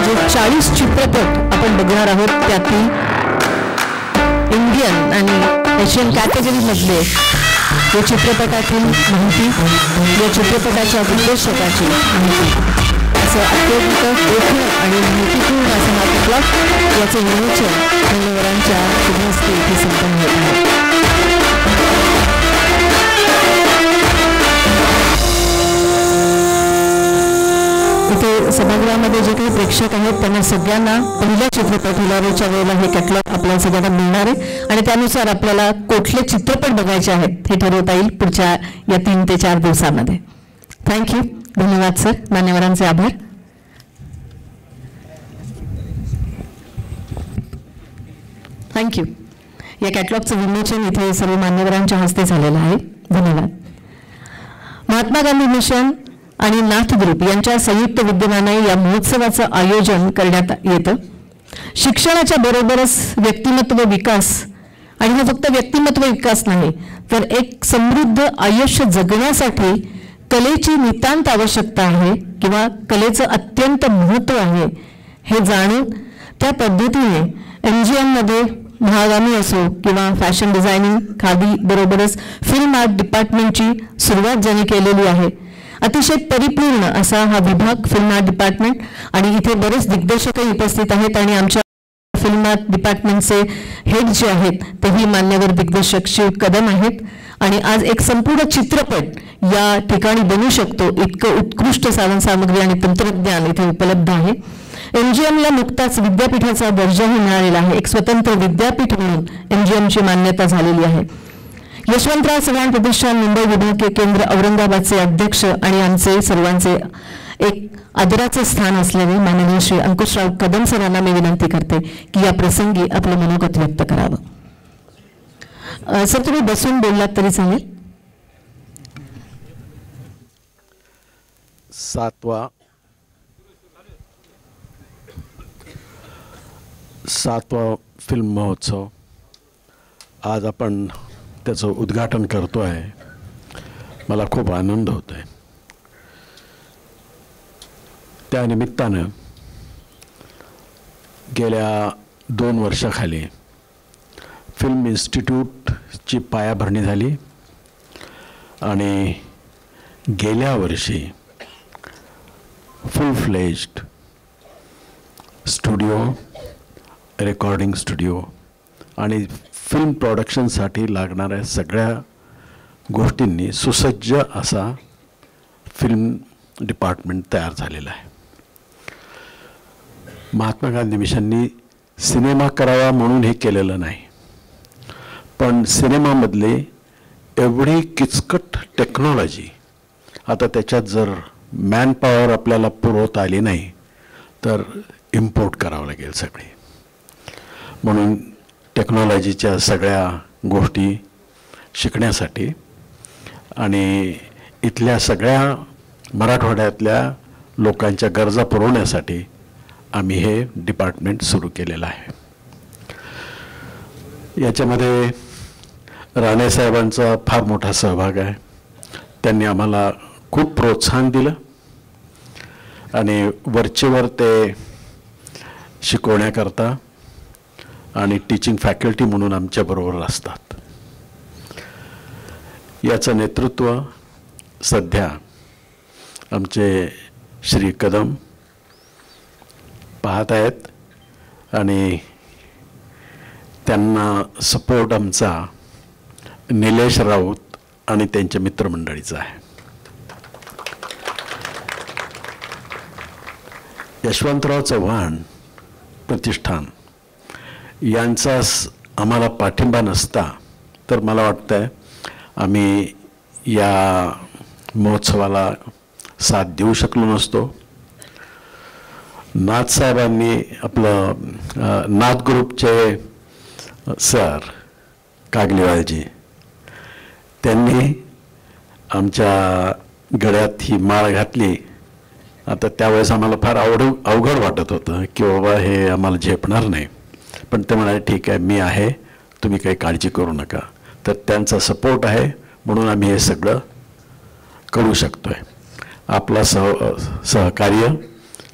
जो 40 चित्रपट आपण बघणार आहोत त्यातील इंडियन आणि एशियन कॅटेगरीमधले या चित्रपटातील माहिती, या चित्रपटाच्या दिग्दर्शकाची माहिती, असं अत्यंत देखील आणि माहितीपूर्ण असं हा कॅटलॉग याचं विमोचन मान्यवरांच्या शुभहस्ते इथे संपन्न होत आहे. इथे सभागृहामध्ये जे काही प्रेक्षक आहेत त्यांना सगळ्यांना पहिल्या चित्रपट हिलारीच्या वेळेला हे कॅटलॉग आपल्याला सगळ्यांना मिळणार आहे आणि त्यानुसार आपल्याला कुठले चित्रपट बघायचे आहेत हे ठरवता येईल पुढच्या या 3 ते 4 दिवसामध्ये. थँक्यू. धन्यवाद सर. मान्यवरांचे आभार. थँक्यू. या कॅटलॉगचं विमोचन इथे सर्व मान्यवरांच्या हस्ते झालेलं आहे. धन्यवाद. महात्मा गांधी मिशन आणि नाथ ग्रुप यांच्या संयुक्त विद्यमाने या महोत्सवाचं आयोजन करण्यात येतं. शिक्षणाच्या बरोबरच व्यक्तिमत्व विकास, आणि हा फक्त व्यक्तिमत्व विकास नाही तर एक समृद्ध आयुष्य जगण्यासाठी कलेची नितांत आवश्यकता आहे किंवा कलेचं अत्यंत महत्त्व आहे हे जाणून त्या पद्धतीने MGMमध्ये महागामी असो किंवा फॅशन डिझायनिंग, खादी बरोबरच फिल्म आर्ट डिपार्टमेंटची सुरुवात ज्यांनी केलेली आहे. अतिशय परिपूर्ण असा हा विभाग फिल्म आर्ट डिपार्टमेंट, आणि इथे बरेच दिग्दर्शकही उपस्थित आहेत आणि आमच्या फिल्म आर्ट डिपार्टमेंटचे हेड जे आहेत तेही मान्यवर दिग्दर्शक शिव कदम आहेत. आणि आज एक संपूर्ण चित्रपट या ठिकाणी बनू शकतो इतकं उत्कृष्ट साधनसामग्री आणि तंत्रज्ञान इथे उपलब्ध आहे. MGMला नुकताच विद्यापीठाचा दर्जाही मिळालेला आहे. एक स्वतंत्र विद्यापीठ म्हणून MGMची मान्यता झालेली आहे. यशवंतराव चव्हाण प्रतिष्ठान मुंबई विभागीय केंद्र औरंगाबादचे अध्यक्ष आणि आमचे सर्वांचे एक आदराचे स्थान असलेले माननीय श्री अंकुशराव कदम सरांना मी विनंती करते की या प्रसंगी आपलं मनोगत व्यक्त करावं. सर तुम्ही बसून बोललात तरी चालेल. 7वा फिल्म महोत्सव आज आपण त्याचं उद्घाटन करतो आहे. मला खूप आनंद होतो आहे. त्या निमित्तानं गेल्या 2 वर्षाखाली फिल्म इन्स्टिट्यूटची पायाभरणी झाली आणि गेल्या वर्षी फुल फ्लेज्ड स्टुडिओ, रेकॉर्डिंग स्टुडिओ आणि फिल्म प्रोडक्शनसाठी लागणाऱ्या सगळ्या गोष्टींनी सुसज्ज असा फिल्म डिपार्टमेंट तयार झालेला आहे. महात्मा गांधी मिशननी सिनेमा करावा म्हणून हे केलेलं नाही, पण सिनेमामधले एवढी किचकट टेक्नॉलॉजी, आता त्याच्यात जर मॅन पॉवर आपल्याला पुरवता आली नाही तर इम्पोर्ट करावं लागेल सगळे. म्हणून टेक्नॉलॉजीच्या सगळ्या गोष्टी शिकण्यासाठी आणि इथल्या सगळ्या मराठवाड्यातल्या लोकांच्या गरजा पुरवण्यासाठी आम्ही हे डिपार्टमेंट सुरू केलेलं आहे. याच्यामध्ये राणेसाहेबांचा फार मोठा सहभाग आहे. त्यांनी आम्हाला खूप प्रोत्साहन दिलं आणि वरचेवर ते शिकवण्याकरता आणि टीचिंग फॅकल्टी म्हणून आमच्याबरोबर असतात. याचं नेतृत्व सध्या आमचे श्री कदम पाहत आहेत आणि त्यांना सपोर्ट आमचा निलेश राऊत आणि त्यांच्या मित्रमंडळीचा आहे. यशवंतराव चव्हाण प्रतिष्ठान यांचा आम्हाला पाठिंबा नसता तर मला वाटतं आम्ही या महोत्सवाला साथ देऊ शकलो नसतो. नाथसाहेबांनी आपलं नाथ ग्रुपचे सर कागलीवालजी त्यांनी आमच्या गळ्यात ही माळ घातली. आता त्यावेळेस आम्हाला फार अवघड वाटत होतं की बाबा हे आम्हाला झेपणार नाही, पण ते म्हणाले ठीक आहे मी आहे, तुम्ही काही काळजी करू नका. तर त्यांचा सपोर्ट आहे म्हणून आम्ही हे सगळं करू शकतो आहे. आपला सहकार्य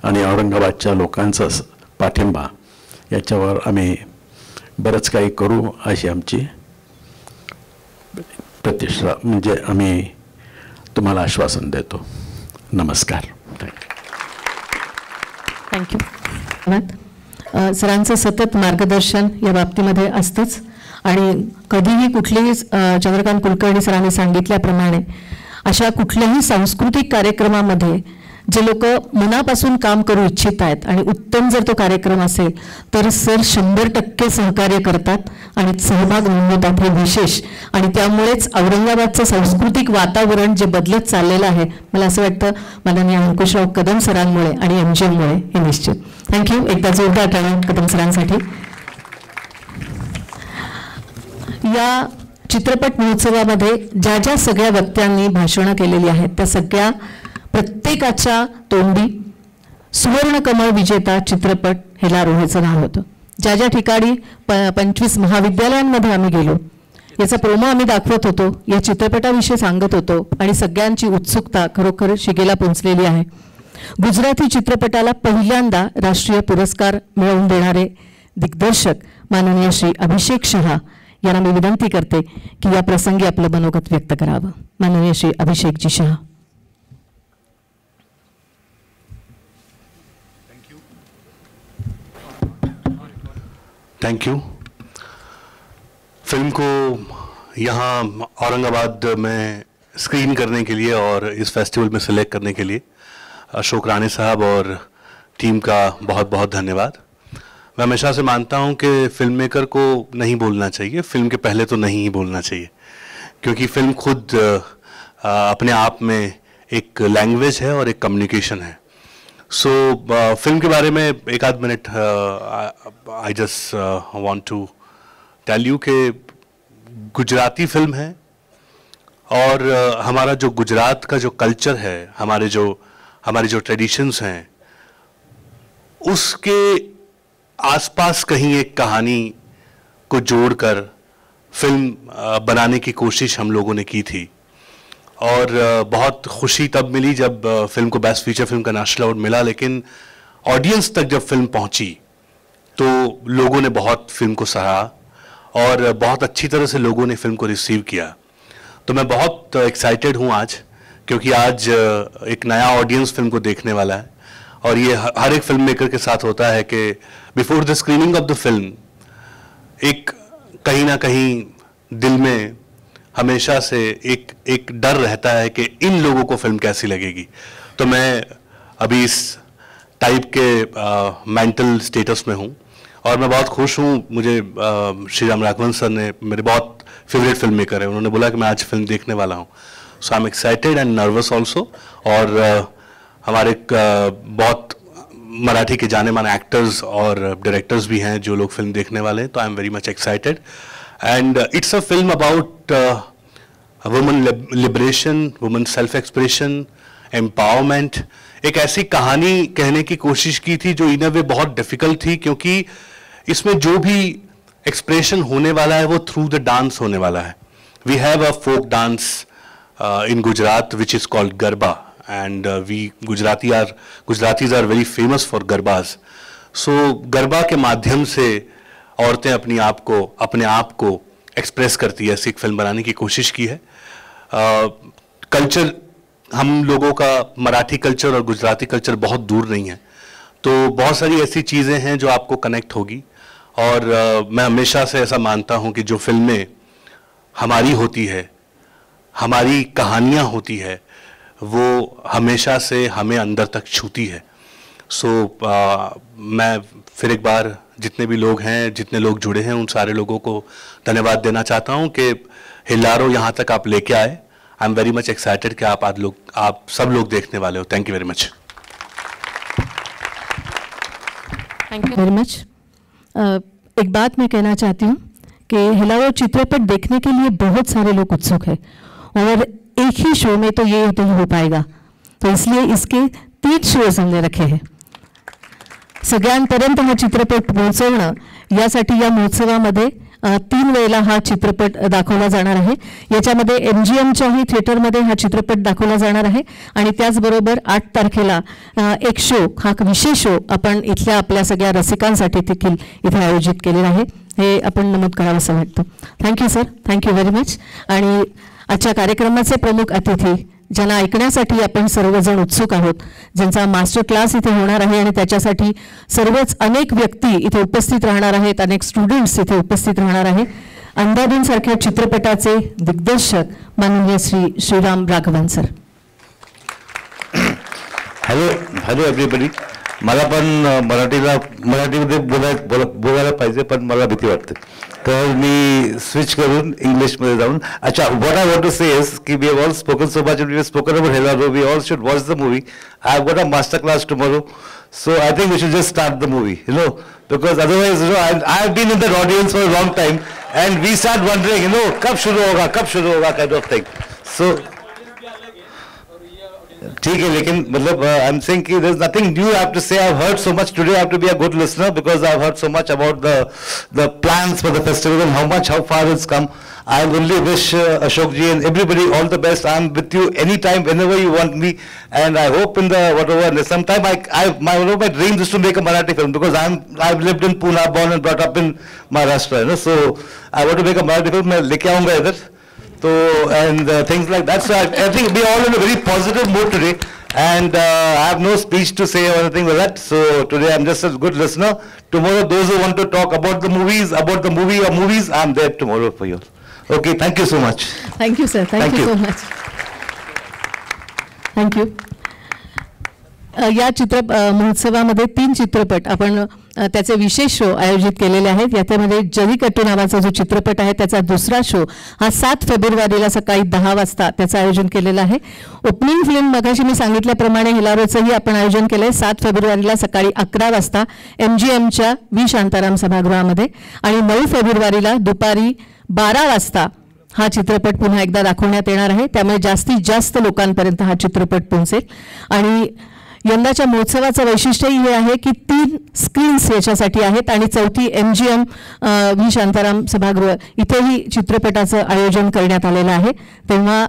आणि औरंगाबादच्या लोकांचा पाठिंबा याच्यावर आम्ही बरंच काही करू अशी आमची प्रतिष्ठा, म्हणजे आम्ही तुम्हाला आश्वासन देतो. नमस्कार. थँक्यू. सरांचं सतत मार्गदर्शन या बाबतीमध्ये असतंच आणि कधीही कुठलीही चंद्रकांत कुलकर्णी सरांनी सांगितल्याप्रमाणे अशा कुठल्याही सांस्कृतिक कार्यक्रमामध्ये जे लोक मनापासून काम करू इच्छित आहेत आणि उत्तम जर तो कार्यक्रम असेल तर सर 100% सहकार्य करतात आणि सहभाग नोंदवतात. हे विशेष आणि त्यामुळेच औरंगाबादचं सांस्कृतिक वातावरण जे बदलत चाललेलं आहे मला असं वाटतं माननीय अंकुशराव कदम सरांमुळे आणि MGMमुळे हे निश्चित. थँक्यू. एकदा जोरदार टाळ्या कदम सरांसाठी. या चित्रपट महोत्सवामध्ये ज्या ज्या सगळ्या वक्त्यांनी भाषणं केलेली आहेत त्या सगळ्या प्रत्येकाच्या तोंडी सुवर्णकमळ विजेता चित्रपट हेला रोहेचं नाव होतं. ज्या ज्या ठिकाणी 25 महाविद्यालयांमध्ये आम्ही गेलो याचा प्रोमो आम्ही दाखवत होतो, या चित्रपटाविषयी सांगत होतो आणि सगळ्यांची उत्सुकता खरोखर शिगेला पोहोचलेली आहे. गुजराती चित्रपटाला पहिल्यांदा राष्ट्रीय पुरस्कार मिळवून देणारे दिग्दर्शक माननीय श्री अभिषेक शहा यांना मी विनंती करते की या प्रसंगी आपलं मनोगत व्यक्त करावं. माननीय श्री अभिषेकजी शहा. Thank you. फिल्म को यहाँ औरंगाबाद में स्क्रीन करने के लिए और इस फेस्टिवल में सेलेक्ट करने के लिए अशोक राणे साहब और टीम का बहुत बहुत धन्यवाद. मैं हमेशा से मानता हूँ कि फिल्म मेकर को नहीं बोलना चाहिए, फिल्म के पहले तो नहीं ही बोलना चाहिए, क्योंकि फिल्म खुद अपने आप में एक लैंग्वेज है और एक कम्युनिकेशन है. सो फिल्म के बारे में एक आध minute I just want to tell you कि गुजराती फिल्म है और हमारा जो गुजरात का जो कल्चर है, हमारे जो ट्रेडिशंस हैं, उसके आसपास कहीं एक कहानी को जोड़कर फिल्म बनाने की कोशिश हम लोगों ने की थी. और बहुत खुशी तब मिली जब फिल्म को बेस्ट फीचर फिल्म का नेशनल अवार्ड मिला, लेकिन ऑडियंस तक जब फिल्म पहुंची तो लोगों ने बहुत फिल्म को सराहा और बहुत अच्छी तरह से लोगों ने फिल्म को रिसीव किया. तो मैं बहुत एक्साइटेड हूं आज, क्योंकि आज एक नया ऑडियंस फिल्म को देखने वाला है. और ये हर एक फिल्म मेकर के साथ होता है कि before the screening of the film एक कहीं ना कहीं दिल में हमेशा से एक डर रहता है कि इन लोगों को फिल्म कैसी लगेगी. तो मैं अभी इस टाइप के मेंटल स्टेटस में हूँ और मैं बहुत खुश हूँ, मुझे श्री राम राघवन सर ने, मेरे बहुत फेवरेट फिल्म मेकर है, उन्होंने बोला कि मैं आज फिल्म देखने वाला हूँ. So I am excited end nervous also. और हमारे बहुत मराठी के जाने माने एक्टर्स और डायरेक्टर्स भी हैं जो लोग फिल्म देखने वाले हैं, तो I am very much excited. End it's a film about women liberation, women self expression, empowerment. एक ऐसी कहानी कहने की कोशिश की थी जो इन अ वे बहुत डिफिकल्ट थी, क्योंकि इसमें जो भी एक्सप्रेशन होने वाला है वो थ्रू द डांस होने वाला है. We have a folk dance in Gujarat which is called garba, and Gujaratis are very famous for garbas. So garba के माध्यम से औरतें अपने आप को एक्सप्रेस करती है, ऐसी एक फिल्म बनाने की कोशिश की है. कल्चर, हम लोगों का मराठी कल्चर और गुजराती कल्चर बहुत दूर नहीं है, तो बहुत सारी ऐसी चीज़ें हैं जो आपको कनेक्ट होगी. और मैं हमेशा से ऐसा मानता हूँ कि जो फिल्में हमारी होती है, हमारी कहानियाँ होती है, वो हमेशा से हमें अंदर तक छूती है. सो मैं फिर एक बार जितने भी लोग हैं, जितने लोग जुड़े हैं, उन सारे लोगों को धन्यवाद देना चाहता हूं कि हिलारो यहाँ तक आप लेके आए. I am very much excited कि आप सब लोग देखने वाले हो. Thank you very much. Thank you very much. एक बात मैं कहना चाहती हूँ कि हिलारो चित्रपट देखने के लिए बहुत सारे लोग उत्सुक हैं, और एक ही शो में तो ये नहीं हो पाएगा, तो इसलिए इसके 3 शोज हमने रखे हैं. सगळ्यांपर्यंत हा चित्रपट पोहोचवणं यासाठी या महोत्सवामध्ये 3 वेळेला हा चित्रपट दाखवला जाणार आहे. याच्यामध्ये MGMच्याही थिएटरमध्ये हा चित्रपट दाखवला जाणार आहे, आणि त्याचबरोबर 8 तारखेला एक शो, हा विशेष शो आपण इथल्या आपल्या सगळ्या रसिकांसाठी देखील इथे आयोजित केलेला आहे. हे आपण नमूद करावं असं वाटतं. Thank you sir, thank you very much. आणि आजच्या कार्यक्रमाचे प्रमुख अतिथी, ज्यांना ऐकण्यासाठी आपण सर्वजण उत्सुक आहोत, ज्यांचा मास्टर क्लास इथे होणार आहे, आणि त्याच्यासाठी सर्वच अनेक व्यक्ती इथे उपस्थित राहणार आहेत, अनेक स्टुडंट्स इथे उपस्थित राहणार आहे. अंधाधुन सारख्या चित्रपटाचे दिग्दर्शक माननीय Shriram Raghavan sir. Hello everybody. मला पण मराठीमध्ये बोलायला पाहिजे, पण मला भीती वाटते, तर मी स्विच करून इंग्लिशमध्ये जाऊन. अच्छा, what I want to say is की we have all spoken so much, we have spoken about Hellaro. We all should watch the movie. I have got a master class tomorrow, so I think we should just start the movie, because otherwise, I have been in that audience for a long time, and we start wondering, कब शुरू होगा kind of thing. So ठीक है, लेकिन मतलब I am saying कि there is nothing new I have to say. I have heard so much today. I have to be a good listener because I have heard so much about the plans for the festival and how far it's come. I only wish Ashok ji and everybody all the best. I'm with you anytime, whenever you want me, and I hope in the whatever sometime one of my dreams is to make a Marathi film, because I've lived in Pune, born and brought up in Maharashtra, so I want to make a Marathi film. मैं लेके आऊँगा इधर, तो and things like that. So I think we are all in a very positive mood today, and I have no speech to say or anything like that. So today I'm just a good listener. Tomorrow, those who want to talk about the movies, about the movie or movies, I'm there tomorrow for you. Okay, thank you so much. Thank you, sir. Thank you so much. Thank you. या महोत्सवामध्ये 3 चित्रपट आपण त्याचे विशेष show आयोजित केलेले आहेत. याच्यामध्ये जरीकट्टू नावाचा जो चित्रपट आहे त्याचा दुसरा शो हा 7 फेब्रुवारीला सकाळी 10 वाजता त्याचं आयोजन केलेलं आहे. ओपनिंग फिल्म मगाशी मी सांगितल्याप्रमाणे हिलारोचंही आपण आयोजन केलं आहे 7 फेब्रुवारीला सकाळी 11 वाजता MGMच्या व्ही शांताराम सभागृहामध्ये, आणि 9 फेब्रुवारीला दुपारी 12 वाजता हा चित्रपट पुन्हा एकदा दाखवण्यात येणार आहे. त्यामुळे जास्तीत जास्त लोकांपर्यंत हा चित्रपट पोहोचेल. आणि यंदाच्या महोत्सवाचं वैशिष्ट्यही हे आहे की 3 स्क्रीन्स याच्यासाठी आहेत, आणि 4थी MGM व्ही शांताराम सभागृह इथेही चित्रपटाचं आयोजन करण्यात आलेलं आहे. तेव्हा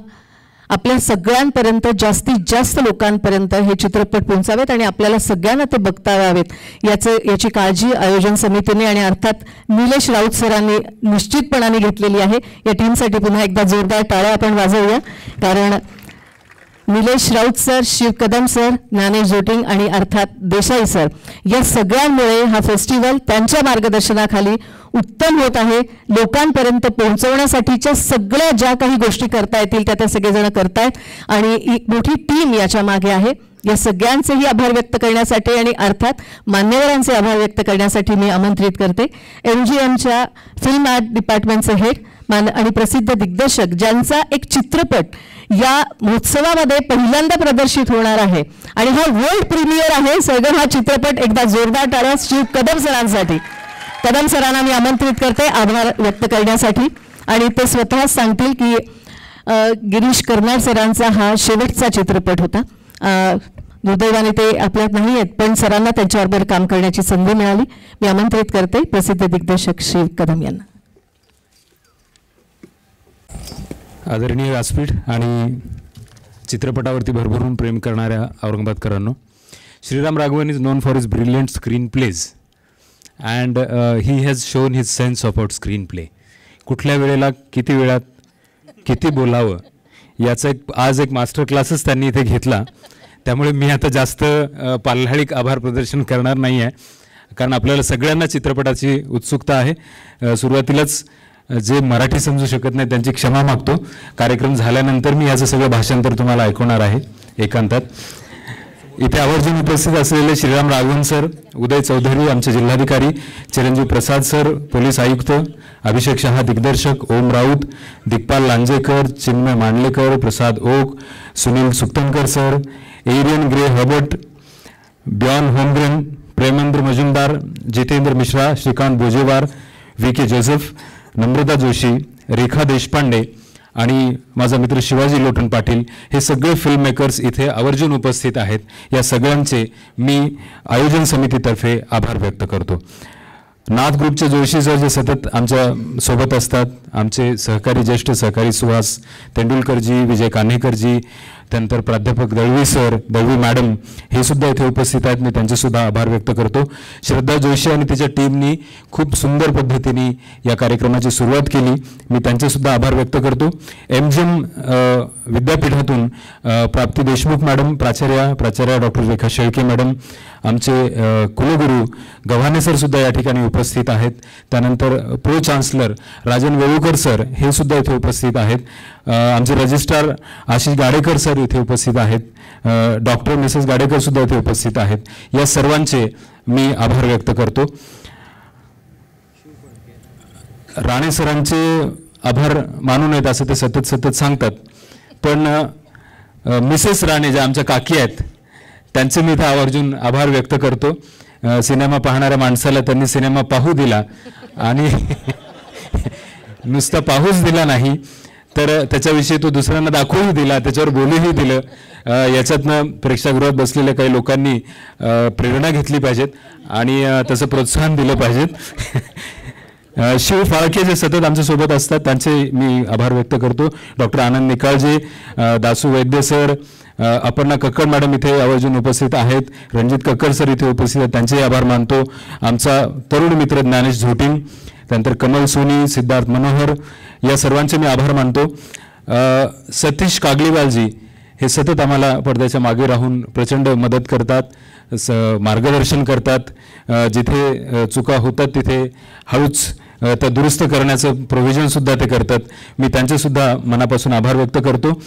आपल्या सगळ्यांपर्यंत जास्तीत जास्त लोकांपर्यंत हे चित्रपट पोहोचावेत आणि आपल्याला सगळ्यांना ते बघता यावेत याची काळजी आयोजन समितीने आणि अर्थात निलेश राऊत सरांनी निश्चितपणाने घेतलेली आहे. या टीमसाठी पुन्हा एकदा जोरदार टाळ्या आपण वाजवूया, कारण Nilesh Raut sir, Shiv Kadam sir, Gyanesh jotting आणि अर्थात देसाई सर या सगळ्यांमुळे हा फेस्टिवल त्यांच्या मार्गदर्शनाखाली उत्तम होत आहे. लोकांपर्यंत पोहोचवण्यासाठीच्या सगळ्या ज्या काही गोष्टी करता येतील त्या सगळेजण करतायत, आणि एक मोठी टीम याच्या मागे आहे. या सगळ्यांचेही आभार व्यक्त करण्यासाठी आणि अर्थात मान्यवरांचे आभार व्यक्त करण्यासाठी मी आमंत्रित करते MGMच्या फिल्म आर्ट डिपार्टमेंटचे हेड आणि प्रसिद्ध दिग्दर्शक ज्यांचा एक चित्रपट या महोत्सवामध्ये पहिल्यांदा प्रदर्शित होणार आहे आणि हा वर्ल्ड प्रीमियर आहे. सगळं हा चित्रपट एकदा जोरदार टाळ्या शिव कदम सरांसाठी. कदम सरांना मी आमंत्रित करते आभार व्यक्त करण्यासाठी आणि ते स्वतः सांगतील की गिरीश कर्नाड सरांचा हा शेवटचा चित्रपट होता. दुर्दैवाने ते आपल्यात नाही आहेत पण सरांना त्यांच्याबरोबर काम करण्याची संधी मिळाली. मी आमंत्रित करते प्रसिद्ध दिग्दर्शक शिव कदम यांना. आदरणीय व्यासपीठ आणि चित्रपटावरती भरभरून प्रेम करणाऱ्या औरंगाबादकरांनो, Shriram Raghavan is known for his brilliant screenplays and he has shown his sense about screenplay. कुठल्या वेळेला किती वेळात किती बोलावं याचा आज एक मास्टर क्लासच त्यांनी इथे घेतला. त्यामुळे मी आता जास्त पाल्हाळिक आभार प्रदर्शन करणार नाही आहे, कारण आपल्याला सगळ्यांना चित्रपटाची उत्सुकता आहे. सुरुवातीलाच जे मराठी समजू शकत नाही त्यांची क्षमा मागतो. कार्यक्रम झाल्यानंतर मी याचं सगळं भाषांतर तुम्हाला ऐकवणार आहे एकांतात. इथे आवर्जून उपस्थित असलेले श्रीराम राघवन सर, उदय चौधरी आमचे जिल्हाधिकारी, चिरंजीव प्रसाद सर पोलीस आयुक्त, अभिषेक शहा दिग्दर्शक, Om Raut, Digpal Lanjekar, Chinmay Mandlekar, Prasad Oak, Sunil Suktankar sir, Arian Gray Hubert, Bjorn Holmgren, Premendra Majumdar, Jitendra Mishra, Shrikant Bojewar, VK Joseph, Namrata Joshi, Rekha Deshpande आणि माझा मित्र शिवाजी लोटन पाटील, हे सगळे फिल्म मेकर्स इथे आवर्जून उपस्थित आहेत. या सगळ्यांचे मी आयोजन समितीतर्फे आभार व्यक्त करतो. नाथ ग्रुपचे जोशी सर जे सतत आमच्या सोबत असतात, आमचे सहकारी ज्येष्ठ सहकारी सुहास तेंडुलकरजी, विजय कान्हेकरजी, त्यानंतर प्राध्यापक दळवी सर, दळवी मॅडम हे सुद्धा इथे उपस्थित आहेत. मी त्यांचेसुद्धा आभार व्यक्त करतो. श्रद्धा जोशी आणि तिच्या टीमनी खूप सुंदर पद्धतीने या कार्यक्रमाची सुरुवात केली. मी त्यांचेसुद्धा आभार व्यक्त करतो. MGM विद्यापीठातून प्राप्ती देशमुख मॅडम, प्राचार्या डॉक्टर रेखा शेळके मॅडम, आमचे कुलगुरू गव्हाणे सर सुद्धा या ठिकाणी उपस्थित आहेत. त्यानंतर pro chancellor Rajan Velukar sir हे सुद्धा इथे उपस्थित आहेत. आमचे रजिस्ट्रार आशिष गाडेकर सर इथे उपस्थित आहेत. डॉक्टर मिसेस गाडेकर सुद्धा इथे उपस्थित आहेत. या सर्वांचे मी आभार व्यक्त करतो. राणे सरांचे आभार मानू नयेत असं ते सतत सांगतात, पण मिसेस राणे ज्या आमच्या काकी आहेत त्यांचे मी इथं आवर्जून आभार व्यक्त करतो. सिनेमा पाहणाऱ्या माणसाला त्यांनी सिनेमा पाहू दिला आणि नुसता पाहूच दिला नाही तर त्याच्याविषयी तो दुसऱ्यांना दाखवूही दिला, त्याच्यावर बोलूही दिलं. याच्यातनं प्रेक्षागृहात बसलेल्या काही लोकांनी प्रेरणा घेतली पाहिजेत आणि तसं प्रोत्साहन दिलं पाहिजेत. शिव फाळके जे सतत आमच्यासोबत असतात त्यांचे मी आभार व्यक्त करतो. डॉक्टर आनंद निकाळजे, दासू वैद्य सर, अपर्णा कक्कड मॅडम इथे आवर्जून उपस्थित आहेत. रणजित कक्कड सर इथे उपस्थित आहेत, त्यांचेही आभार मानतो. आमचा तरुण मित्र ज्ञानेश झोटिंग, त्यानंतर कमल सोनी, सिद्धार्थ मनोहर, या सर्वांचे मी आभार मानतो. सतीश कागलीवालजी हे सतत आम्हाला पडद्याच्या मागे राहून प्रचंड मदत करतात, मार्गदर्शन करतात. जिथे चुका होतात तिथे हळूच त्या दुरुस्त करण्याचं प्रोव्हिजनसुद्धा ते करतात. मी त्यांचेसुद्धा मनापासून आभार व्यक्त करतो.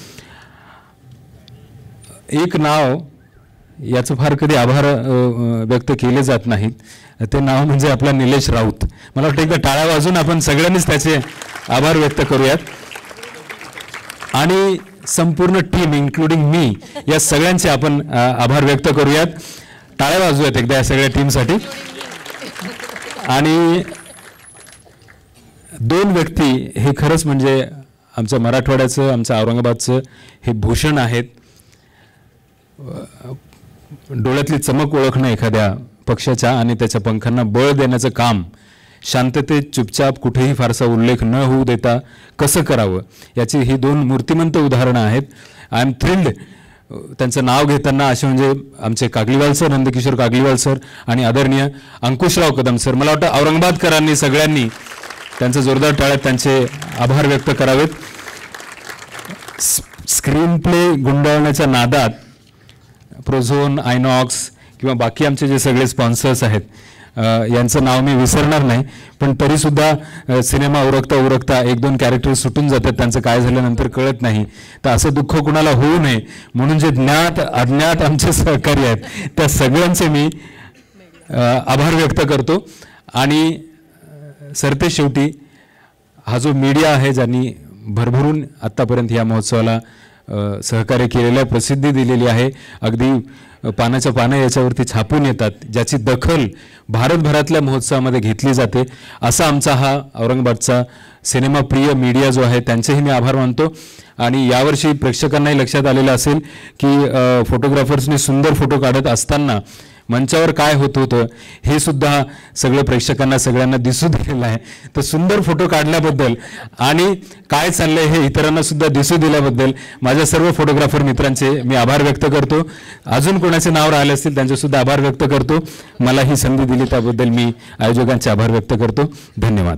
एक नाव याचं फार कधी आभार व्यक्त केले जात नाहीत, ते नाव म्हणजे आपला निलेश राऊत. मला वाटतं एकदा टाळ्या वाजून आपण सगळ्यांनीच त्याचे आभार व्यक्त करूयात. आणि संपूर्ण टीम इन्क्लुडिंग मी या सगळ्यांचे आपण आभार व्यक्त करूयात. टाळ्या वाजूयात एकदा या सगळ्या टीमसाठी. आणि दोन व्यक्ती हे खरंच म्हणजे आमच्या मराठवाड्याचं, आमच्या औरंगाबादचं हे भूषण आहेत. डोळ्यातली चमक ओळखणं एखाद्या पक्षाच्या आणि त्याच्या पंखांना बळ देण्याचं काम शांततेत चुपचाप कुठेही फारसा उल्लेख न होऊ देता कसं करावं याची ही दोन मूर्तिमंत उदाहरणं आहेत. आय एम थ्रिल्ड त्यांचं नाव घेताना असे म्हणजे आमचे कागलीवाल सर, नंदकिशोर कागलीवाल सर आणि आदरणीय अंकुशराव कदम सर. मला वाटतं औरंगाबादकरांनी सगळ्यांनी त्यांचं जोरदार टाळ्यात त्यांचे आभार व्यक्त करावेत. स्क्रीन प्ले गुंडाळण्याच्या नादात प्रोझोन, आयनॉक्स किंवा बाकी आमचे जे सगळे स्पॉन्सर्स आहेत यांचं नाव मी विसरणार नाही, पण तरीसुद्धा सिनेमा उरकता उरकता 1-2 कॅरेक्टर सुटून जातात, त्यांचं काय झाल्यानंतर कळत नाही. तर असं दुःख कुणाला होऊ नये म्हणून जे ज्ञात अज्ञात आमचे सहकारी आहेत त्या सगळ्यांचे मी आभार व्यक्त करतो. आणि सरतेशेवटी हा जो मीडिया आहे ज्यांनी भरभरून आत्तापर्यंत या महोत्सवाला सहकार्य केलेलं आहे, प्रसिद्धी दिलेली आहे, अगदी पानाच्या पानं याच्यावरती छापून येतात, ज्याची दखल भारतभरातल्या महोत्सवामध्ये घेतली जाते, असा आमचा हा औरंगाबादचा सिनेमाप्रिय मीडिया जो आहे त्यांचेही मी आभार मानतो. आणि यावर्षी प्रेक्षकांनाही लक्षात आलेलं असेल की फोटोग्राफर्सनी सुंदर फोटो काढत असताना मंचावर काय होत होतं हे सुद्धा सगळं प्रेक्षकांना सगळ्यांना दिसू दिलेलं आहे. तर सुंदर फोटो काढल्याबद्दल आणि काय चाललंय हे इतरांना सुद्धा दिसू दिल्याबद्दल माझ्या सर्व फोटोग्राफर मित्रांचे मी आभार व्यक्त करतो. अजून कोणाचे नाव राहिले असतील त्यांचे सुद्धा आभार व्यक्त करतो. मला ही संधी दिली त्याबद्दल मी आयोजकांचे आभार व्यक्त करतो. धन्यवाद.